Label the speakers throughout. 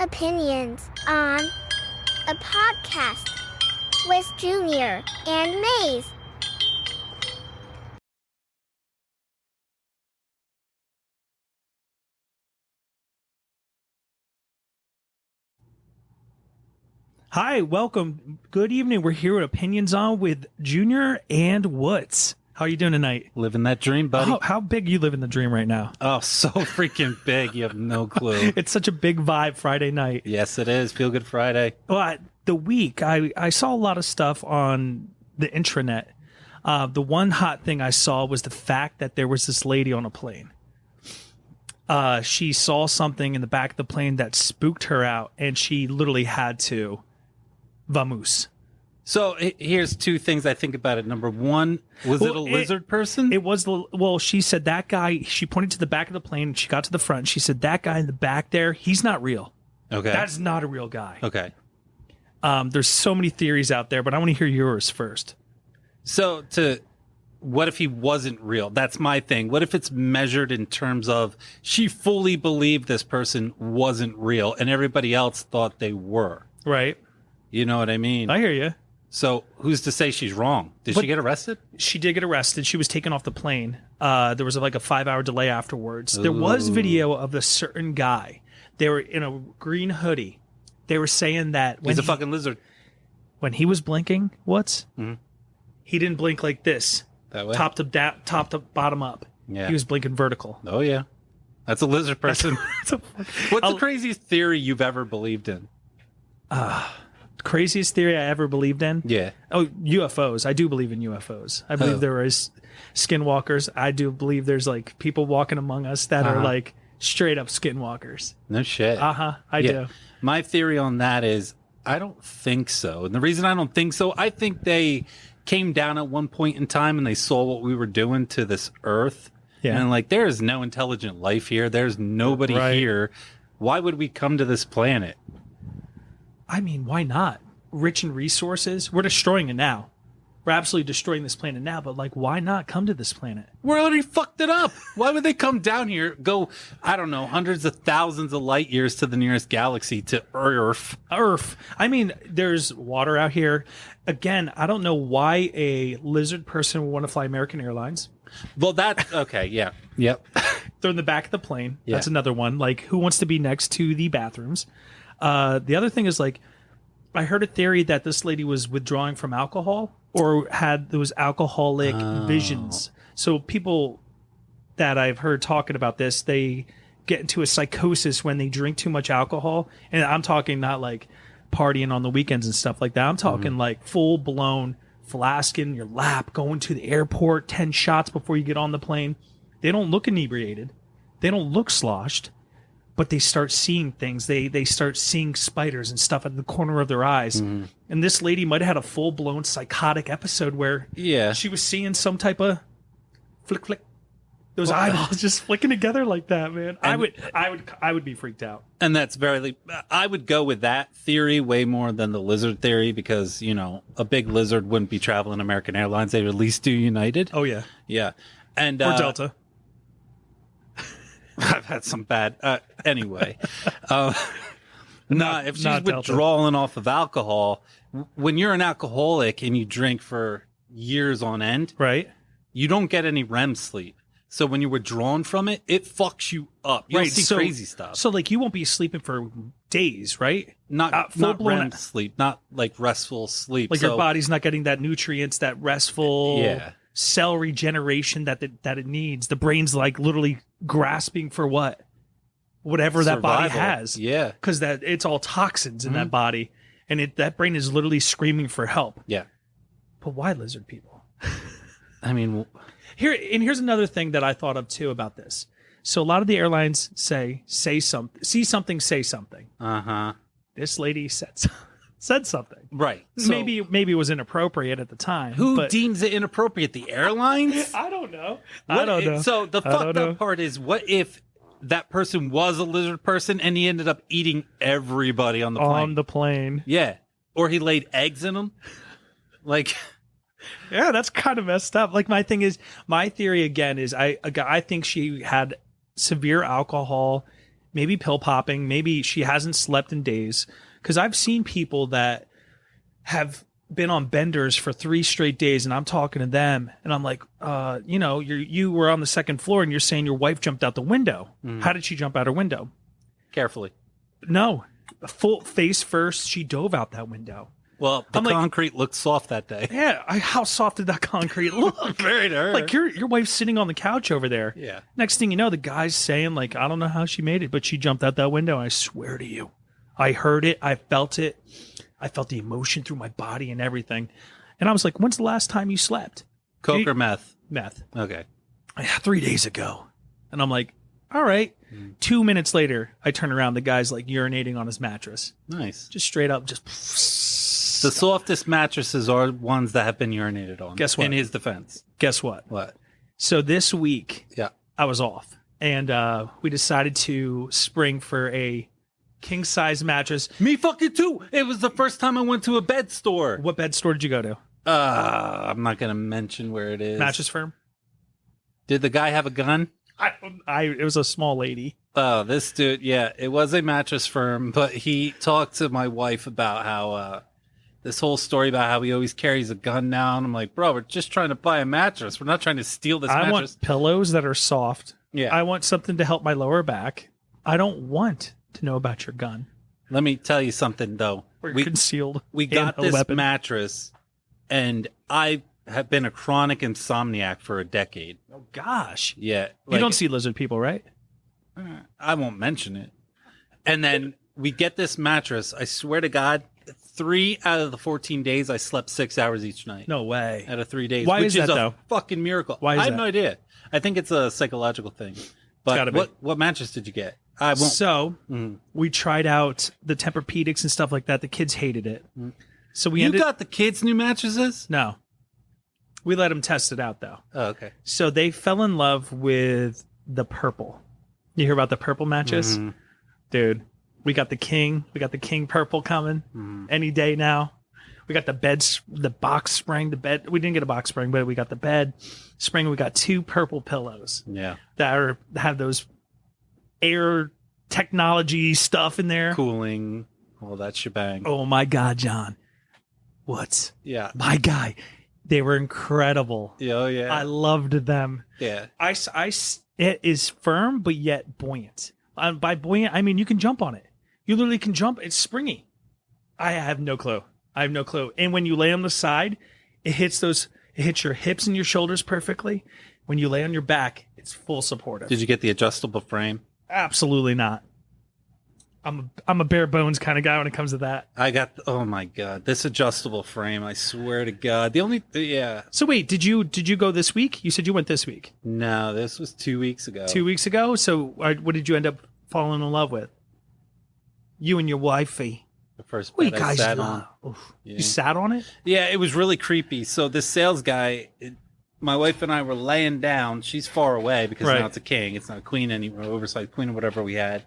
Speaker 1: opinions on a podcast with Junior and Maze.
Speaker 2: Hi, welcome. Good evening. We're here at Opinions On with Junior and Wootsie. How are you doing tonight?
Speaker 3: Living that dream, buddy.
Speaker 2: How big you live in the dream right now?
Speaker 3: Oh, so freaking big. You have no clue.
Speaker 2: It's such a big vibe Friday night.
Speaker 3: Yes, it is. Feel Good Friday.
Speaker 2: But the week, I saw a lot of stuff on the intranet. The one hot thing I saw was the fact that there was this lady on a plane. She saw something in the back of the plane that spooked her out, and she literally had to vamoose.
Speaker 3: So here's two things I think about it. Number one, was it a lizard person?
Speaker 2: It was she said that guy, she pointed to the back of the plane and she got to the front and she said that guy in the back there, he's not real.
Speaker 3: Okay.
Speaker 2: That's not a real guy.
Speaker 3: Okay.
Speaker 2: There's so many theories out there, but I want to hear yours first.
Speaker 3: So what if he wasn't real? That's my thing. What if it's measured in terms of she fully believed this person wasn't real and everybody else thought they were?
Speaker 2: Right.
Speaker 3: You know what I mean?
Speaker 2: I hear you.
Speaker 3: So who's to say she's wrong? Did she get arrested?
Speaker 2: She did get arrested. She was taken off the plane. There was like a 5-hour delay afterwards. There was video of a certain guy. They were in a green hoodie. They were saying that when
Speaker 3: he's a fucking lizard.
Speaker 2: When he was blinking, he didn't blink like this.
Speaker 3: That way?
Speaker 2: Top to bottom up.
Speaker 3: Yeah.
Speaker 2: He was blinking vertical.
Speaker 3: Oh, yeah. That's a lizard person. What's the craziest theory you've ever believed in?
Speaker 2: Craziest theory I ever believed in?
Speaker 3: Yeah.
Speaker 2: Oh, UFOs. I do believe in UFOs. I believe there is skinwalkers. I do believe there's like people walking among us that are like straight up skinwalkers.
Speaker 3: No shit.
Speaker 2: I do.
Speaker 3: My theory on that is I don't think so. And the reason I don't think so, I think they came down at one point in time and they saw what we were doing to this earth.
Speaker 2: Yeah.
Speaker 3: And like, there is no intelligent life here. There's nobody here. Why would we come to this planet?
Speaker 2: I mean, why not? Rich in resources. We're destroying it now. We're absolutely destroying this planet now, but like, why not come to this planet?
Speaker 3: We're already fucked it up. Why would they come down here, go, I don't know, hundreds of thousands of light years to the nearest galaxy to Earth?
Speaker 2: I mean, there's water out here. Again, I don't know why a lizard person would want to fly American Airlines.
Speaker 3: Well, that's okay. Yeah. Yep.
Speaker 2: They're in the back of the plane.
Speaker 3: Yeah.
Speaker 2: That's another one. Like, who wants to be next to the bathrooms? The other thing is, like, I heard a theory that this lady was withdrawing from alcohol or had those alcoholic visions. So people that I've heard talking about this, they get into a psychosis when they drink too much alcohol. And I'm talking not like partying on the weekends and stuff like that. I'm talking like full blown flask in your lap, going to the airport, 10 shots before you get on the plane. They don't look inebriated. They don't look sloshed. But they start seeing things. They start seeing spiders and stuff at the corner of their eyes. And this lady might have had a full-blown psychotic episode where she was seeing some type of flick. Those eyeballs just flicking together like that, man. I would be freaked out.
Speaker 3: And that's I would go with that theory way more than the lizard theory because, you know, a big lizard wouldn't be traveling American Airlines. They would at least do United.
Speaker 2: Oh, yeah.
Speaker 3: Yeah. And
Speaker 2: or Delta.
Speaker 3: I've had some bad. Anyway, if she's withdrawing off of alcohol, when you're an alcoholic and you drink for years on end,
Speaker 2: right?
Speaker 3: You don't get any REM sleep. So when you're withdrawn from it, it fucks you up. You don't see crazy stuff.
Speaker 2: So like you won't be sleeping for days, right?
Speaker 3: Not REM sleep, not like restful sleep.
Speaker 2: Like your body's not getting that nutrients, that restful cell regeneration that it needs. The brain's like literally grasping for whatever that body has.
Speaker 3: Yeah.
Speaker 2: Because that it's all toxins in that body. And that brain is literally screaming for help.
Speaker 3: Yeah.
Speaker 2: But why lizard people?
Speaker 3: I mean,
Speaker 2: here's another thing that I thought of too about this. So a lot of the airlines say something, see something, say something. This lady said something.
Speaker 3: Right. So,
Speaker 2: maybe it was inappropriate at the time.
Speaker 3: Who deems it inappropriate? The airlines?
Speaker 2: I don't know. I don't know.
Speaker 3: So the fucked up part is, what if that person was a lizard person and he ended up eating everybody on the plane?
Speaker 2: On the plane.
Speaker 3: Yeah. Or he laid eggs in them? Like...
Speaker 2: Yeah, that's kind of messed up. Like my theory again is I think she had severe alcohol maybe pill popping, maybe she hasn't slept in days. Because I've seen people that have been on benders for 3 straight days, and I'm talking to them, and I'm like, you were on the second floor, and you're saying your wife jumped out the window. How did she jump out her window?
Speaker 3: Carefully.
Speaker 2: No, full face first. She dove out that window.
Speaker 3: Well, the concrete looked soft that day.
Speaker 2: Yeah, how soft did that concrete look?
Speaker 3: Very to her.
Speaker 2: Like your wife's sitting on the couch over there.
Speaker 3: Yeah.
Speaker 2: Next thing you know, the guy's saying like, I don't know how she made it, but she jumped out that window. I swear to you, I heard it. I felt it. I felt the emotion through my body and everything. And I was like, when's the last time you slept?
Speaker 3: Coke or meth?
Speaker 2: Meth.
Speaker 3: Okay.
Speaker 2: 3 days ago. And I'm like, all right. 2 minutes later, I turn around. The guy's like urinating on his mattress.
Speaker 3: Nice.
Speaker 2: Just straight up, just.
Speaker 3: The softest mattresses are ones that have been urinated on.
Speaker 2: Guess what?
Speaker 3: In his defense.
Speaker 2: Guess what?
Speaker 3: What?
Speaker 2: So this week,
Speaker 3: Yeah.
Speaker 2: I was off. And we decided to spring for a king-size mattress.
Speaker 3: Me fucking too. It was the first time I went to a bed store.
Speaker 2: What bed store did you go to?
Speaker 3: I'm not going to mention where it is.
Speaker 2: Mattress Firm?
Speaker 3: Did the guy have a gun?
Speaker 2: It was a small lady.
Speaker 3: Oh, this dude, yeah, it was a Mattress Firm, but he talked to my wife about how this whole story about how he always carries a gun now. And I'm like, bro, we're just trying to buy a mattress. We're not trying to steal this
Speaker 2: I
Speaker 3: mattress.
Speaker 2: want pillows that are soft.
Speaker 3: Yeah.
Speaker 2: I want something to help my lower back. I don't want to know about your gun.
Speaker 3: Let me tell you something, though.
Speaker 2: Or concealed.
Speaker 3: We got
Speaker 2: a
Speaker 3: this
Speaker 2: weapon.
Speaker 3: mattress, and I have been a chronic insomniac for a decade.
Speaker 2: Oh, gosh.
Speaker 3: Yeah.
Speaker 2: You don't see lizard people, right?
Speaker 3: I won't mention it. And then we get this mattress. I swear to God, 3 out of the 14 days, I slept 6 hours each night.
Speaker 2: No way.
Speaker 3: Out of 3 days.
Speaker 2: Why
Speaker 3: which
Speaker 2: is that,
Speaker 3: a
Speaker 2: though?
Speaker 3: fucking miracle.
Speaker 2: Why is
Speaker 3: I have
Speaker 2: that?
Speaker 3: no idea. I think it's a psychological thing. But
Speaker 2: gotta be.
Speaker 3: what mattress did you get? I won't.
Speaker 2: So we tried out the Tempur-Pedics and stuff like that. The kids hated it. So we
Speaker 3: You got the kids' new mattresses?
Speaker 2: No. We let them test it out, though.
Speaker 3: Oh, okay.
Speaker 2: So they fell in love with the purple. You hear about the purple mattress? Dude, we got the king. We got the king purple coming any day now. We got the box spring, the bed. We didn't get a box spring, but we got the bed spring. We got 2 purple pillows
Speaker 3: Yeah.
Speaker 2: that have those air technology stuff in there.
Speaker 3: Cooling, all that shebang.
Speaker 2: Oh, my God, John. What?
Speaker 3: Yeah.
Speaker 2: My guy. They were incredible.
Speaker 3: Oh, yeah.
Speaker 2: I loved them.
Speaker 3: Yeah.
Speaker 2: It is firm, but yet buoyant. By buoyant, I mean you can jump on it. You literally can jump. It's springy. I have no clue. And when you lay on the side, it hits your hips and your shoulders perfectly. When you lay on your back, it's full supportive.
Speaker 3: Did you get the adjustable frame?
Speaker 2: Absolutely not. I'm a bare bones kind of guy when it comes to that.
Speaker 3: Oh my God, this adjustable frame, I swear to God. Yeah.
Speaker 2: So wait, did you go this week? You said you went this week.
Speaker 3: No, this was 2 weeks ago.
Speaker 2: 2 weeks ago? So what did you end up falling in love with? You and your wifey.
Speaker 3: The first
Speaker 2: What
Speaker 3: bed
Speaker 2: you
Speaker 3: I
Speaker 2: guys
Speaker 3: sat
Speaker 2: love?
Speaker 3: on.
Speaker 2: Oof.
Speaker 3: Yeah.
Speaker 2: You sat on it?
Speaker 3: Yeah, it was really creepy. So this sales guy, my wife and I were laying down. She's far away because
Speaker 2: Right.
Speaker 3: now it's a king. It's not a queen anymore, oversized queen or whatever we had.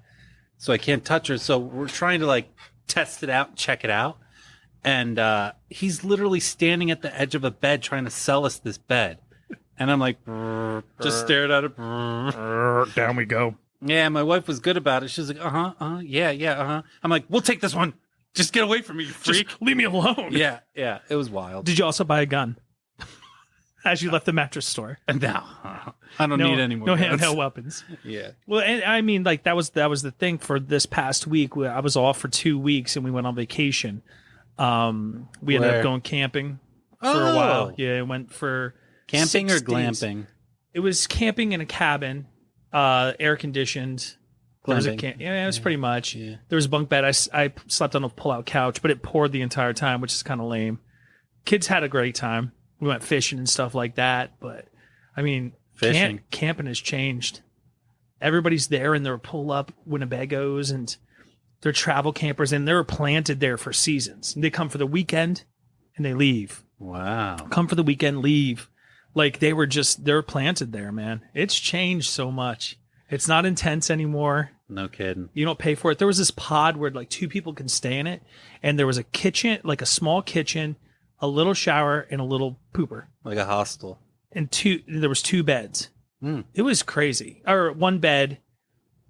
Speaker 3: So I can't touch her. So we're trying to test it out, check it out. And he's literally standing at the edge of a bed trying to sell us this bed. And I'm like, just stared at it.
Speaker 2: Down we go.
Speaker 3: Yeah, my wife was good about it. She's like, yeah. I'm like, we'll take this one. Just get away from me, you freak.
Speaker 2: Just leave me alone.
Speaker 3: Yeah, it was wild.
Speaker 2: Did you also buy a gun as you left the mattress store?
Speaker 3: And now, I don't need any more
Speaker 2: No
Speaker 3: guns.
Speaker 2: handheld weapons.
Speaker 3: Yeah.
Speaker 2: Well, and I mean, that was the thing for this past week. I was off for 2 weeks and we went on vacation. We ended
Speaker 3: Where?
Speaker 2: up going camping for a while. Yeah, went for
Speaker 3: Camping
Speaker 2: 6
Speaker 3: or glamping?
Speaker 2: days. It was camping in a cabin, air conditioned. There was
Speaker 3: Glamping.
Speaker 2: it was pretty much.
Speaker 3: Yeah.
Speaker 2: There was a bunk bed. I slept on a pull-out couch, but it poured the entire time, which is kind of lame. Kids had a great time. We went fishing and stuff like that, but I mean,
Speaker 3: Fishing.
Speaker 2: camping has changed. Everybody's there in their pull-up Winnebagos, and they're travel campers, and they're planted there for seasons. They come for the weekend, and they leave.
Speaker 3: Wow.
Speaker 2: Come for the weekend, leave. Like they're planted there, man. It's changed so much. It's not intense anymore.
Speaker 3: No kidding.
Speaker 2: You don't pay for it. There was this pod where 2 people can stay in it, and there was a kitchen, a small kitchen, a little shower, and a little pooper.
Speaker 3: Like a hostel.
Speaker 2: And there was 2 beds. It was crazy. Or 1 bed,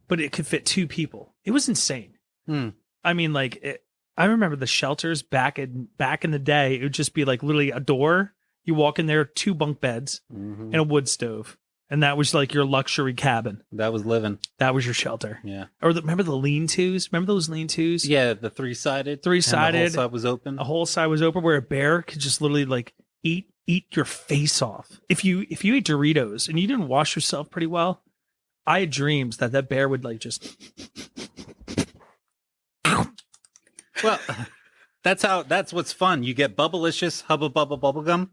Speaker 2: but it could fit 2 people. It was insane.
Speaker 3: Hmm.
Speaker 2: I mean, I remember the shelters back in the day. It would just be like literally a door. You walk in there, 2 bunk beds and a wood stove, and that was like your luxury cabin.
Speaker 3: That was living.
Speaker 2: That was your shelter.
Speaker 3: Yeah.
Speaker 2: Or remember the lean-tos? Remember those lean-tos?
Speaker 3: Yeah, the 3-sided.
Speaker 2: 3-sided.
Speaker 3: And the whole side was open.
Speaker 2: The whole side was open where a bear could just literally like eat your face off. If you ate Doritos and you didn't wash yourself pretty well, I had dreams that bear would like just.
Speaker 3: Well, that's what's fun. You get Bubblicious Hubba Bubba Bubblegum,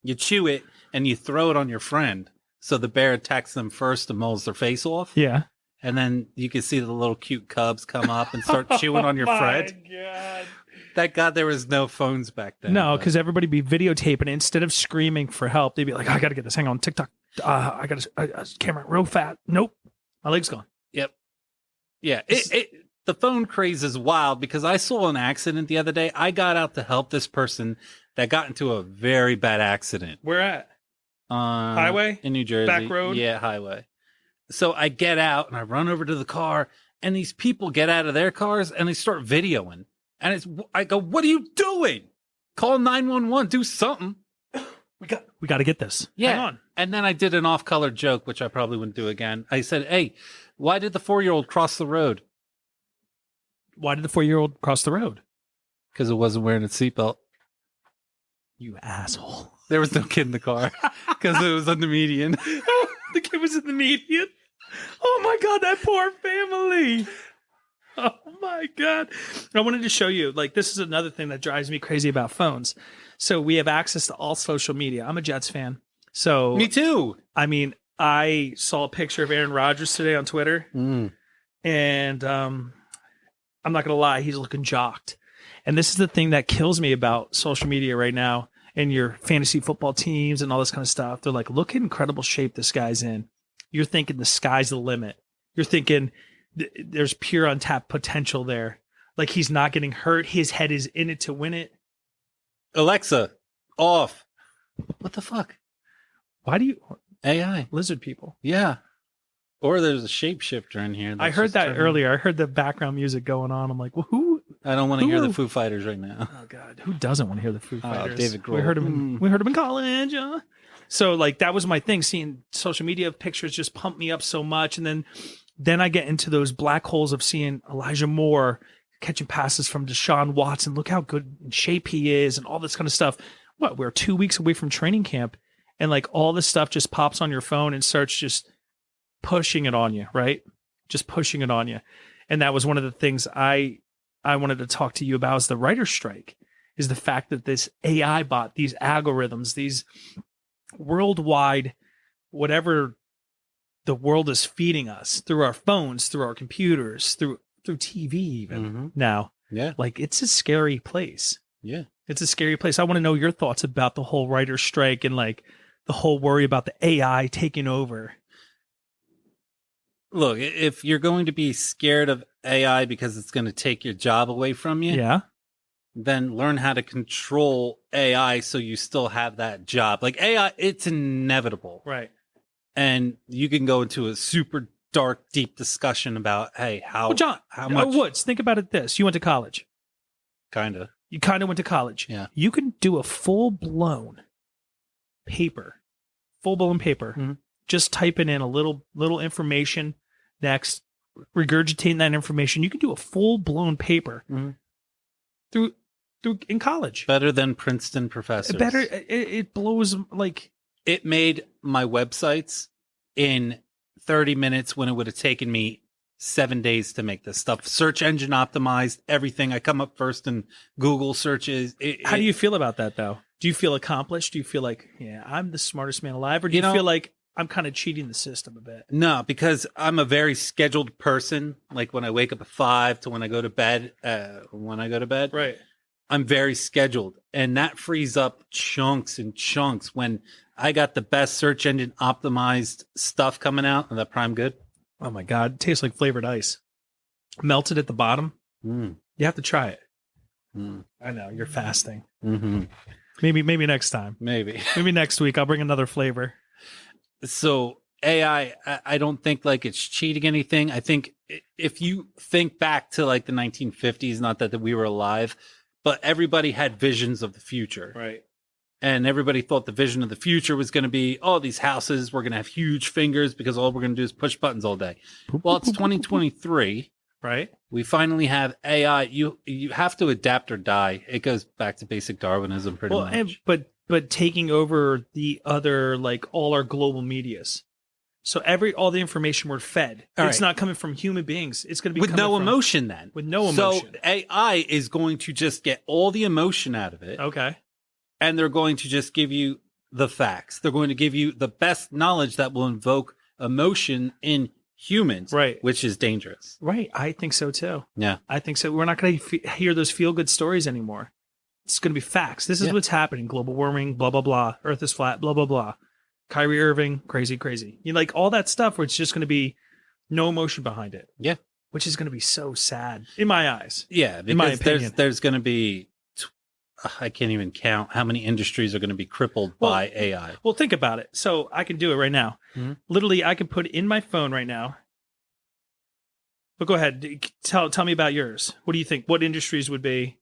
Speaker 3: you chew it, and you throw it on your friend. So the bear attacks them first and mauls their face off.
Speaker 2: Yeah.
Speaker 3: And then you can see the little cute cubs come up and start chewing on your friend.
Speaker 2: God.
Speaker 3: Thank God there was no phones back then.
Speaker 2: No, because everybody be videotaping it. Instead of screaming for help, they'd be like, I got to get this. Hang on, TikTok. I got a camera real fat. Nope. My leg's gone.
Speaker 3: Yep. Yeah. The phone craze is wild because I saw an accident the other day. I got out to help this person that got into a very bad accident.
Speaker 2: Where at? Highway?
Speaker 3: In New Jersey.
Speaker 2: Back road?
Speaker 3: Yeah, highway. So I get out and I run over to the car, and these people get out of their cars and they start videoing. And I go, what are you doing? Call 911. Do something.
Speaker 2: We got to get this.
Speaker 3: Yeah.
Speaker 2: Hang on.
Speaker 3: And then I did an off-color joke, which I probably wouldn't do again. I said, hey, why did the 4-year-old cross the road?
Speaker 2: Why did the 4-year-old cross the road?
Speaker 3: Because it wasn't wearing its seatbelt.
Speaker 2: You asshole.
Speaker 3: There was no kid in the car because it was on the median.
Speaker 2: The kid was in the median. Oh my God, that poor family. Oh my God. I wanted to show you, like, this is another thing that drives me crazy about phones. So we have access to all social media. I'm a Jets fan. So
Speaker 3: Me too.
Speaker 2: I mean, I saw a picture of Aaron Rodgers today on Twitter, and I'm not going to lie, he's looking jocked. And this is the thing that kills me about social media right now and your fantasy football teams and all this kind of stuff. They're like, look at incredible shape this guy's in. You're thinking the sky's the limit. You're thinking there's pure untapped potential there. Like, he's not getting hurt. His head is in it to win it.
Speaker 3: Alexa, off. What the fuck?
Speaker 2: Why do you...
Speaker 3: AI.
Speaker 2: Lizard people.
Speaker 3: Yeah. Or there's a shapeshifter in here.
Speaker 2: I heard that earlier. I heard the background music going on. I'm like, well, who?
Speaker 3: I don't want to hear the Foo Fighters right now.
Speaker 2: Oh God, who doesn't want to hear the Foo Fighters?
Speaker 3: David Grohl.
Speaker 2: We heard him in college. So like that was my thing. Seeing social media pictures just pump me up so much, and then I get into those black holes of seeing Elijah Moore catching passes from Deshaun Watson. Look how good in shape he is, and all this kind of stuff. We're 2 weeks away from training camp, and like all this stuff just pops on your phone and starts just pushing it on you, right? Just pushing it on you. And that was one of the things I wanted to talk to you about is the writer's strike, is the fact that this AI bot, these algorithms, these worldwide, whatever the world is feeding us through our phones, through our computers, through TV even now.
Speaker 3: Yeah.
Speaker 2: Like, it's a scary place.
Speaker 3: Yeah.
Speaker 2: It's a scary place. I want to know your thoughts about the whole writer's strike and like the whole worry about the AI taking over.
Speaker 3: Look, if you're going to be scared of AI because it's going to take your job away from you, then learn how to control AI so you still have that job. Like AI, it's inevitable.
Speaker 2: Right.
Speaker 3: And you can go into a super dark, deep discussion about, hey, how much?
Speaker 2: Woods, think about it this. You went to college. You kind of went to college.
Speaker 3: Yeah.
Speaker 2: You can do a full-blown paper. Just typing in a little information next, regurgitating that information. You can do a full-blown paper through in college.
Speaker 3: Better than Princeton professors.
Speaker 2: It blows, like...
Speaker 3: It made my websites in 30 minutes when it would have taken me 7 days to make this stuff. Search engine optimized, everything. I come up first in Google searches.
Speaker 2: How do you feel about that, though? Do you feel accomplished? Do you feel like, yeah, I'm the smartest man alive? Or do you feel like I'm kind of cheating the system a bit?
Speaker 3: No, because I'm a very scheduled person. Like when I wake up at 5 to when I go to bed,
Speaker 2: Right.
Speaker 3: I'm very scheduled. And that frees up chunks and chunks when I got the best search engine optimized stuff coming out and that Prime Good.
Speaker 2: Oh my God. It tastes like flavored ice. Melted at the bottom. You have to try it. I know, you're fasting. Maybe next time.
Speaker 3: Maybe
Speaker 2: next week I'll bring another flavor.
Speaker 3: So AI, I don't think like it's cheating anything. I think if you think back to like the 1950s, not that we were alive, but everybody had visions of the future.
Speaker 2: Right.
Speaker 3: And everybody thought the vision of the future was going to be, oh, these houses, we're going to have huge fingers because all we're going to do is push buttons all day. Well, it's 2023.
Speaker 2: Right.
Speaker 3: We finally have AI. You have to adapt or die. It goes back to basic Darwinism pretty much.
Speaker 2: But taking over the other, like all our global medias. So all the information we're fed, it's not coming from human beings. It's going to be
Speaker 3: with no emotion then.
Speaker 2: With no emotion.
Speaker 3: So AI is going to just get all the emotion out of it.
Speaker 2: Okay.
Speaker 3: And they're going to just give you the facts. They're going to give you the best knowledge that will invoke emotion in humans,
Speaker 2: right?
Speaker 3: Which is dangerous.
Speaker 2: Right. I think so too.
Speaker 3: Yeah.
Speaker 2: I think so. We're not going to hear those feel-good stories anymore. It's going to be facts. This is what's happening. Global warming, blah, blah, blah. Earth is flat, blah, blah, blah. Kyrie Irving, crazy, crazy. You know, like all that stuff where it's just going to be no emotion behind it.
Speaker 3: Yeah.
Speaker 2: Which is going to be so sad in my eyes.
Speaker 3: Yeah. Because
Speaker 2: in my opinion.
Speaker 3: There's going to be, I can't even count how many industries are going to be crippled by AI.
Speaker 2: Well, think about it. So I can do it right now. Mm-hmm. Literally, I can put in my phone right now. But go ahead. Tell me about yours. What do you think? What industries would be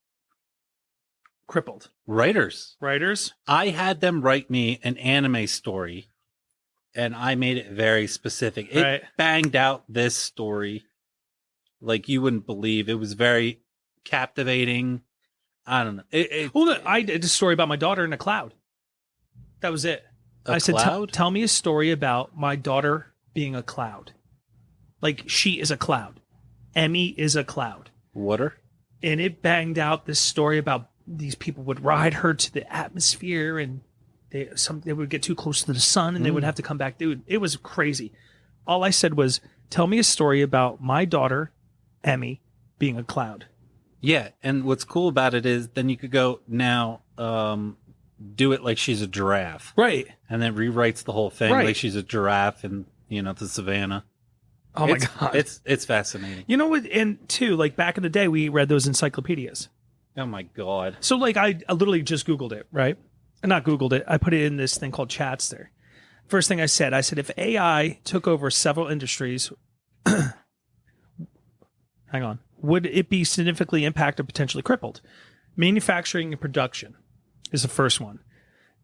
Speaker 2: crippled?
Speaker 3: Writers.
Speaker 2: I
Speaker 3: had them write me an anime story, and I made it very specific. It banged out this story like you wouldn't believe. It was very captivating. I don't know.
Speaker 2: I did a story about my daughter in a cloud. That was it. I said, tell me a story about my daughter being a cloud. Like she is a cloud. Emmy is a cloud.
Speaker 3: Water.
Speaker 2: And it banged out this story about these people would ride her to the atmosphere and they would get too close to the sun and they would have to come back. Dude, it was crazy. All I said was, tell me a story about my daughter, Emmy, being a cloud.
Speaker 3: Yeah, and what's cool about it is then you could go now do it like she's a giraffe.
Speaker 2: Right.
Speaker 3: And then rewrites the whole thing like she's a giraffe and, the savannah.
Speaker 2: Oh, my God.
Speaker 3: It's fascinating.
Speaker 2: You know what? And, too, like back in the day, we read those encyclopedias.
Speaker 3: Oh, my God.
Speaker 2: So, like, I literally just Googled it, right? Not Googled it. I put it in this thing called Chatster. First thing I said, if AI took over several industries, hang on. Would it be significantly impacted or potentially crippled? Manufacturing and production is the first one.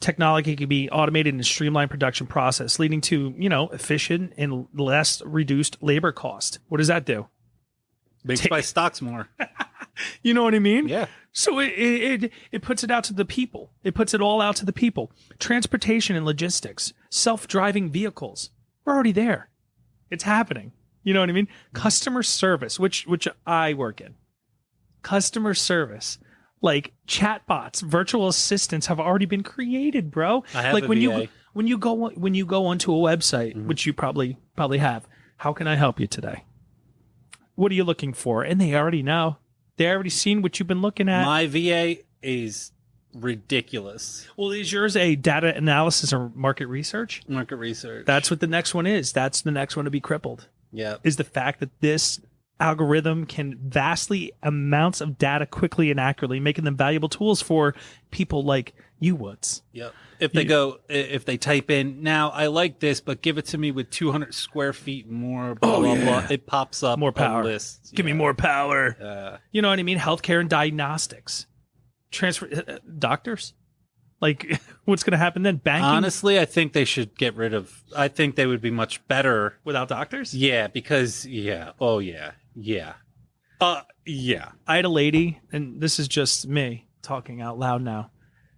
Speaker 2: Technology can be automated and streamlined production process, leading to, efficient and less reduced labor cost. What does that do?
Speaker 3: Makes my stocks more.
Speaker 2: You know what I mean?
Speaker 3: Yeah.
Speaker 2: So it puts it out to the people. It puts it all out to the people. Transportation and logistics, self-driving vehicles. We're already there. It's happening. You know what I mean? Customer service, which I work in. Customer service, like chatbots, virtual assistants have already been created, bro.
Speaker 3: I have
Speaker 2: like
Speaker 3: a
Speaker 2: when
Speaker 3: VA.
Speaker 2: you go onto a website, which you probably have. How can I help you today? What are you looking for? And they already know. They already seen what you've been looking at.
Speaker 3: My VA is ridiculous.
Speaker 2: Well, is yours a data analysis or market research?
Speaker 3: Market research.
Speaker 2: That's what the next one is. That's the next one to be crippled.
Speaker 3: Yeah.
Speaker 2: Is the fact that this algorithm can vastly amounts of data quickly and accurately, making them valuable tools for people like you, Woods.
Speaker 3: Yep. If they type in, now I like this, but give it to me with 200 square feet more, blah, blah, it pops up
Speaker 2: more power.
Speaker 3: List.
Speaker 2: Give me more power. You know what I mean? Healthcare and diagnostics. Doctors? Like, what's going to happen then? Banking?
Speaker 3: Honestly, I think they should get rid of... I think they would be much better...
Speaker 2: Without doctors?
Speaker 3: Yeah, because... Yeah. Oh, yeah. Yeah. Yeah.
Speaker 2: I had a lady, and this is just me talking out loud now.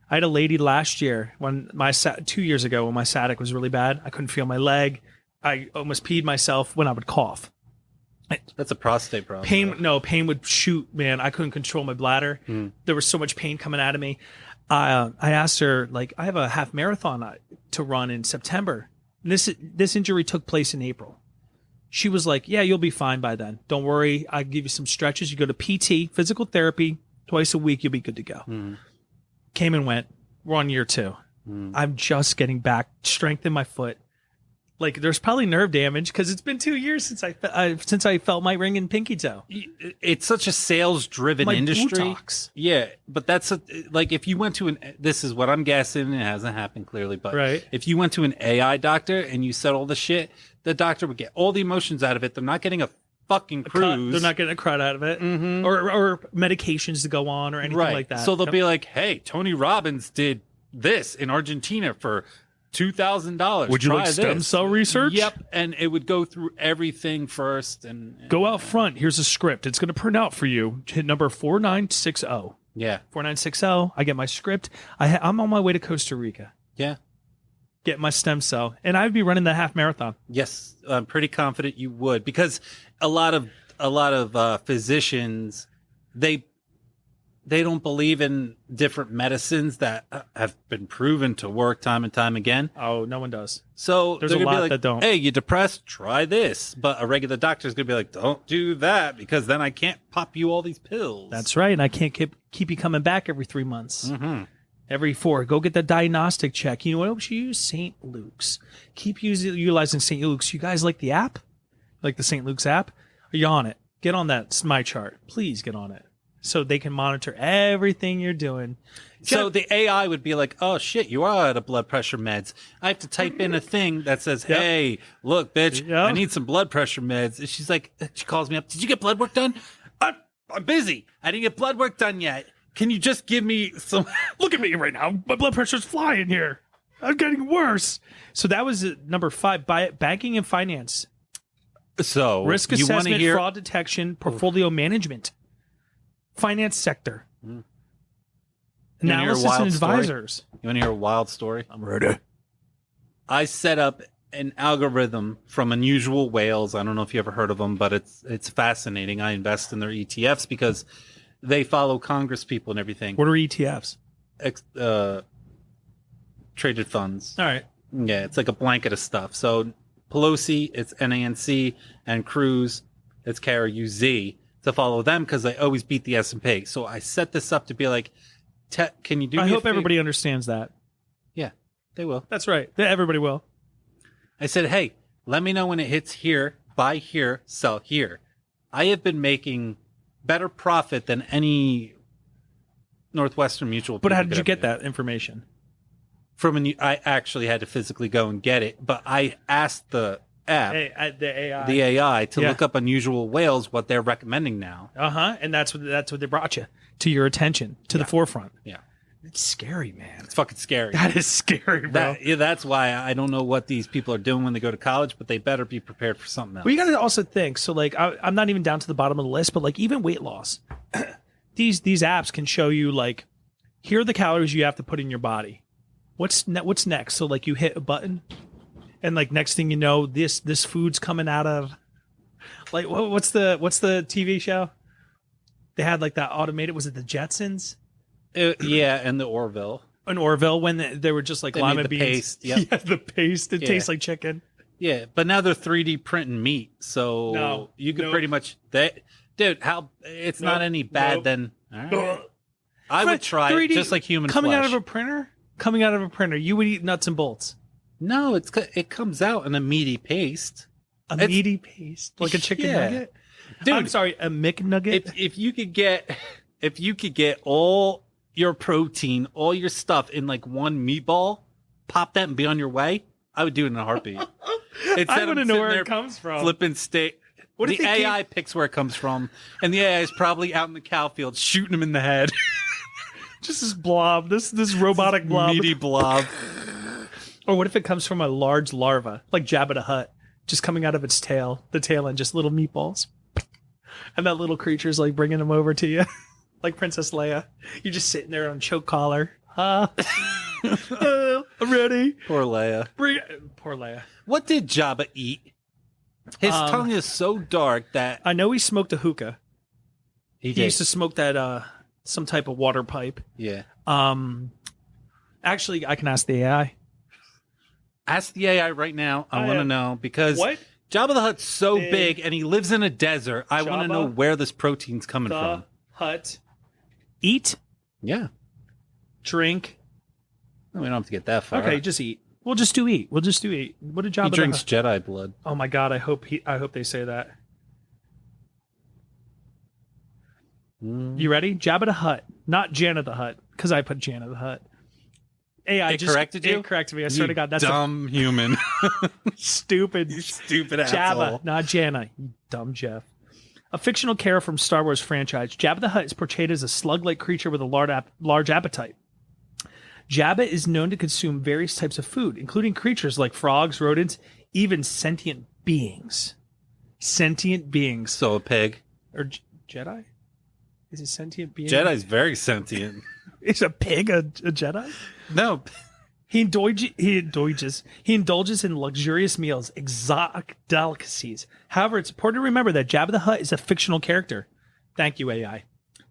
Speaker 2: I had a lady last year, 2 years ago, when my sciatic was really bad. I couldn't feel my leg. I almost peed myself when I would cough.
Speaker 3: That's a prostate problem.
Speaker 2: Pain would shoot, man. I couldn't control my bladder. There was so much pain coming out of me. I asked her, like, I have a half marathon to run in September. This injury took place in April. She was like, yeah, you'll be fine by then. Don't worry. I'll give you some stretches. You go to PT, physical therapy, twice a week. You'll be good to go. Came and went. We're on year 2. I'm just getting back, strength in my foot. Like, there's probably nerve damage because it's been 2 years since I felt my ring and pinky toe.
Speaker 3: It's such a sales-driven
Speaker 2: My
Speaker 3: industry.
Speaker 2: buttocks.
Speaker 3: Yeah, but that's like if you went to this is what I'm guessing. It hasn't happened clearly, but
Speaker 2: Right.
Speaker 3: if you went to an AI doctor and you said all the shit, the doctor would get all the emotions out of it. They're not getting a fucking cruise.
Speaker 2: They're not getting a crud out of it, or medications to go on or anything
Speaker 3: right.
Speaker 2: like that.
Speaker 3: So they'll be like, "Hey, Tony Robbins did this in Argentina for $2,000.
Speaker 2: Would you
Speaker 3: Try
Speaker 2: like stem
Speaker 3: this."
Speaker 2: cell research?
Speaker 3: Yep, and it would go through everything first, and
Speaker 2: Go out front. Here's a script. It's going to print out for you. Hit number 4960.
Speaker 3: yeah,
Speaker 2: 4960. I get my script. I'm on my way to Costa Rica.
Speaker 3: yeah.
Speaker 2: Get my stem cell, and I'd be running the half marathon.
Speaker 3: Yes, I'm pretty confident you would, because a lot of physicians they don't believe in different medicines that have been proven to work time and time again.
Speaker 2: Oh, no one does.
Speaker 3: So
Speaker 2: There's
Speaker 3: they're
Speaker 2: a
Speaker 3: gonna be
Speaker 2: lot
Speaker 3: like,
Speaker 2: that don't.
Speaker 3: Hey, you depressed? Try this. But a regular doctor's gonna be like, don't do that because then I can't pop you all these pills.
Speaker 2: That's right, and I can't keep you coming back every 3 months.
Speaker 3: Mm-hmm.
Speaker 2: Every 4. Go get the diagnostic check. You know what else you use? St. Luke's. Keep utilizing St. Luke's. You guys like the app? Like the St. Luke's app? Are you on it? Get on that My Chart. Please get on it. So they can monitor everything you're doing.
Speaker 3: So the AI would be like, oh shit, you are out of blood pressure meds. I have to type in a thing that says,
Speaker 2: Yep.
Speaker 3: hey, look, bitch,
Speaker 2: Yep.
Speaker 3: I need some blood pressure meds. And she's like, she calls me up. Did you get blood work done? I'm busy. I didn't get blood work done yet. Can you just give me some?
Speaker 2: Look at me right now. My blood pressure's flying here. I'm getting worse. So that was number 5. Banking and finance.
Speaker 3: So
Speaker 2: Risk
Speaker 3: you wanna
Speaker 2: assessment,
Speaker 3: hear?
Speaker 2: fraud detection, portfolio management. Finance sector.
Speaker 3: You wanna hear a
Speaker 2: Analysis
Speaker 3: wild
Speaker 2: and
Speaker 3: story?
Speaker 2: advisors.
Speaker 3: You want to hear a wild story?
Speaker 2: I'm ready.
Speaker 3: I set up an algorithm from Unusual Whales. I don't know if you ever heard of them, but it's fascinating. I invest in their ETFs because they follow Congress people and everything.
Speaker 2: What are ETFs?
Speaker 3: Traded funds.
Speaker 2: All right.
Speaker 3: Yeah, it's like a blanket of stuff. So Pelosi, it's NANC, and Cruz, it's KRUZ, to follow them because they always beat the S&P. So I set this up to be like, can you do me
Speaker 2: I
Speaker 3: a
Speaker 2: hope
Speaker 3: favor?
Speaker 2: everybody understands that.
Speaker 3: Yeah, they will.
Speaker 2: That's right. Everybody will.
Speaker 3: I said, hey, let me know when it hits here, buy here, sell here. I have been making better profit than any Northwestern Mutual.
Speaker 2: But how
Speaker 3: people
Speaker 2: did you
Speaker 3: could
Speaker 2: get
Speaker 3: ever do.
Speaker 2: that information?
Speaker 3: I actually had to physically go and get it, but I asked the app,
Speaker 2: The AI.
Speaker 3: the AI, to
Speaker 2: Yeah.
Speaker 3: look up Unusual Whales, what they're recommending now.
Speaker 2: And that's what they brought you to your attention, to the forefront.
Speaker 3: Yeah.
Speaker 2: It's scary, man.
Speaker 3: It's fucking scary.
Speaker 2: That is scary, bro.
Speaker 3: That's why I don't know what these people are doing when they go to college, but they better be prepared for something else.
Speaker 2: Well, you got to also think. So, like, I'm not even down to the bottom of the list, but like, even weight loss, these apps can show you like, here are the calories you have to put in your body. What's next? So, like, you hit a button, and like, next thing you know, this food's coming out of, like, what's the TV show? They had like that automated. Was it the Jetsons?
Speaker 3: Yeah, and the Orville.
Speaker 2: In Orville, when they were just like
Speaker 3: They
Speaker 2: lima
Speaker 3: made the
Speaker 2: beans.
Speaker 3: paste, yep.
Speaker 2: Yeah, the paste. It
Speaker 3: Yeah.
Speaker 2: tastes like chicken.
Speaker 3: Yeah, but now they're 3D printing meat, so
Speaker 2: No,
Speaker 3: you could
Speaker 2: nope.
Speaker 3: pretty much. Dude, how it's not
Speaker 2: Nope,
Speaker 3: any bad
Speaker 2: nope.
Speaker 3: then. All right. I would try it
Speaker 2: 3D
Speaker 3: just like human
Speaker 2: coming
Speaker 3: flesh.
Speaker 2: out of a printer. Coming out of a printer, you would eat nuts and bolts.
Speaker 3: No, it comes out in a meaty paste.
Speaker 2: A meaty paste, like a chicken
Speaker 3: Yeah.
Speaker 2: nugget.
Speaker 3: Dude,
Speaker 2: I'm sorry, a McNugget.
Speaker 3: if you could get all your protein, all your stuff in like one meatball, pop that and be on your way, I would do it in a heartbeat.
Speaker 2: I want to know where it comes from.
Speaker 3: Flipping steak.
Speaker 2: What if
Speaker 3: The
Speaker 2: they
Speaker 3: AI picks where it comes from, and the AI is probably out in the cow field shooting him in the head.
Speaker 2: Just this blob, this robotic blob.
Speaker 3: Meaty blob.
Speaker 2: Or what if it comes from a large larva, like Jabba the Hutt, just coming out of its tail, the tail end, just little meatballs. And that little creature's like bringing them over to you, like Princess Leia. You're just sitting there on choke collar. I'm ready.
Speaker 3: Poor Leia.
Speaker 2: Poor Leia.
Speaker 3: What did Jabba eat? His tongue is so dark that
Speaker 2: I know he smoked a hookah.
Speaker 3: he
Speaker 2: He used to smoke that some type of water pipe.
Speaker 3: Yeah.
Speaker 2: Actually, I can ask the AI.
Speaker 3: Ask the AI right now. I want to know because
Speaker 2: What?
Speaker 3: Jabba the Hutt's so
Speaker 2: Big.
Speaker 3: big and he lives in a desert. I want to
Speaker 2: Jabba
Speaker 3: know where this protein's coming
Speaker 2: The
Speaker 3: from.
Speaker 2: Hutt. Eat,
Speaker 3: Yeah.
Speaker 2: drink.
Speaker 3: We don't have to get that far.
Speaker 2: Okay, just eat. We'll just do eat. What did
Speaker 3: He
Speaker 2: Jabba
Speaker 3: drinks Jedi blood.
Speaker 2: Oh my god, I hope they say that. You ready? Jabba the Hutt, not Jana the Hutt, because I put Jana the Hutt. AI
Speaker 3: It corrected you?
Speaker 2: It corrected me. I swear to God, that's
Speaker 3: dumb human.
Speaker 2: stupid.
Speaker 3: You stupid
Speaker 2: Jabba,
Speaker 3: asshole.
Speaker 2: not Jana. You dumb Jeff. A fictional character from Star Wars franchise, Jabba the Hutt is portrayed as a slug-like creature with a large appetite. Jabba is known to consume various types of food, including creatures like frogs, rodents, even sentient beings. Sentient beings.
Speaker 3: So a pig.
Speaker 2: Or Jedi? Is it sentient being?
Speaker 3: Jedi's very sentient.
Speaker 2: Is a pig a Jedi?
Speaker 3: No.
Speaker 2: He indulges in luxurious meals, exotic delicacies. However, it's important to remember that Jabba the Hutt is a fictional character. Thank you, AI.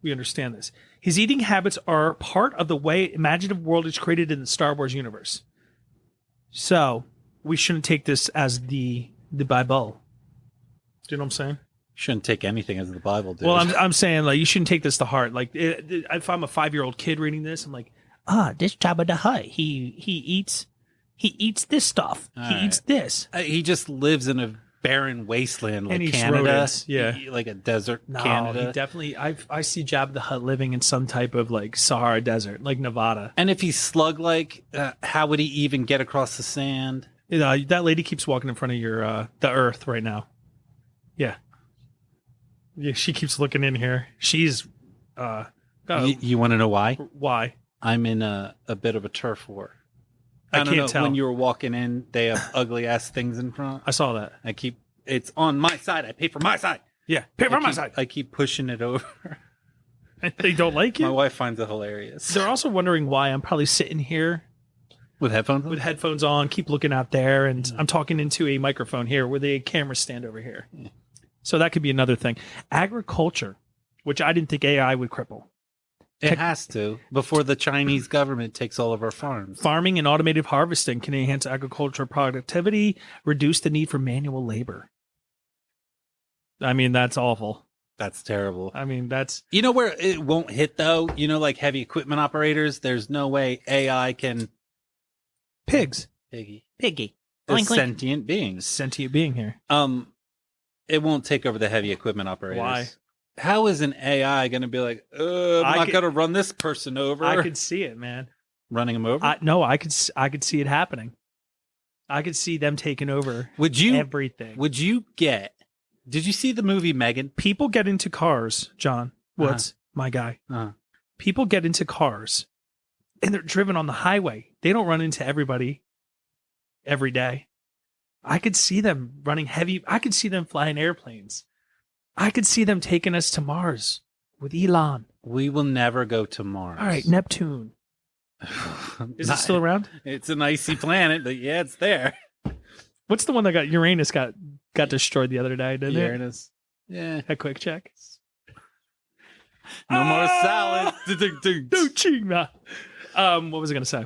Speaker 2: We understand this. His eating habits are part of the way imaginative world is created in the Star Wars universe. So, we shouldn't take this as the Bible. Do you know what I'm saying?
Speaker 3: Shouldn't take anything as the Bible, dude.
Speaker 2: Well, I'm saying, like, you shouldn't take this to heart. Like, if I'm a 5-year-old kid reading this, I'm like, this Jabba the Hutt, he eats this stuff.
Speaker 3: All
Speaker 2: he
Speaker 3: right.
Speaker 2: eats this.
Speaker 3: He just lives in a barren wasteland like
Speaker 2: And eats
Speaker 3: Canada.
Speaker 2: rodents, yeah.
Speaker 3: Like a desert
Speaker 2: No,
Speaker 3: Canada.
Speaker 2: he definitely. I see Jabba the Hutt living in some type of like Sahara desert, like Nevada.
Speaker 3: And if he's slug-like, how would he even get across the sand?
Speaker 2: You know, that lady keeps walking in front of your the Earth right now. Yeah, she keeps looking in here. She's
Speaker 3: You want to know why?
Speaker 2: why?
Speaker 3: I'm in a bit of a turf war.
Speaker 2: I
Speaker 3: don't
Speaker 2: can't
Speaker 3: know,
Speaker 2: tell.
Speaker 3: When you were walking in, they have ugly ass things in front.
Speaker 2: I saw that.
Speaker 3: It's on my side. I pay for my side.
Speaker 2: Yeah, pay for my side.
Speaker 3: I keep pushing it over.
Speaker 2: They don't like
Speaker 3: My
Speaker 2: you.
Speaker 3: wife finds it hilarious.
Speaker 2: They're also wondering why I'm probably sitting here
Speaker 3: With headphones on?
Speaker 2: with headphones on, keep looking out there, and I'm talking into a microphone here with a camera stand over here.
Speaker 3: Yeah.
Speaker 2: So that could be another thing. Agriculture, which I didn't think AI would cripple.
Speaker 3: It has to before the Chinese government takes all of our farms.
Speaker 2: Farming and automated harvesting can enhance agricultural productivity, reduce the need for manual labor. I mean, that's awful.
Speaker 3: That's terrible.
Speaker 2: I mean, that's...
Speaker 3: You know where it won't hit though? You know, like heavy equipment operators. There's no way AI can
Speaker 2: Pigs.
Speaker 3: Piggy.
Speaker 2: Oink, oink.
Speaker 3: Sentient beings.
Speaker 2: Sentient being here.
Speaker 3: It won't take over the heavy equipment operators.
Speaker 2: Why?
Speaker 3: How is an AI going to be like, I'm not going to run this person over?
Speaker 2: I could see it, man.
Speaker 3: Running him over?
Speaker 2: No, I could see it happening. I could see them taking over everything.
Speaker 3: Would you get... Did you see the movie Megan?
Speaker 2: People get into cars, John Woods, my guy. People get into cars, and they're driven on the highway. They don't run into everybody every day. I could see them running heavy. I could see them flying airplanes. I could see them taking us to Mars with Elon.
Speaker 3: We will never go to Mars.
Speaker 2: All right, Neptune. Is it still around?
Speaker 3: It's an icy planet, but yeah, it's there.
Speaker 2: What's the one that got Uranus got destroyed the other day, didn't
Speaker 3: Uranus. Yeah.
Speaker 2: it? A quick check.
Speaker 3: No more salad.
Speaker 2: No chima. What was I going to say?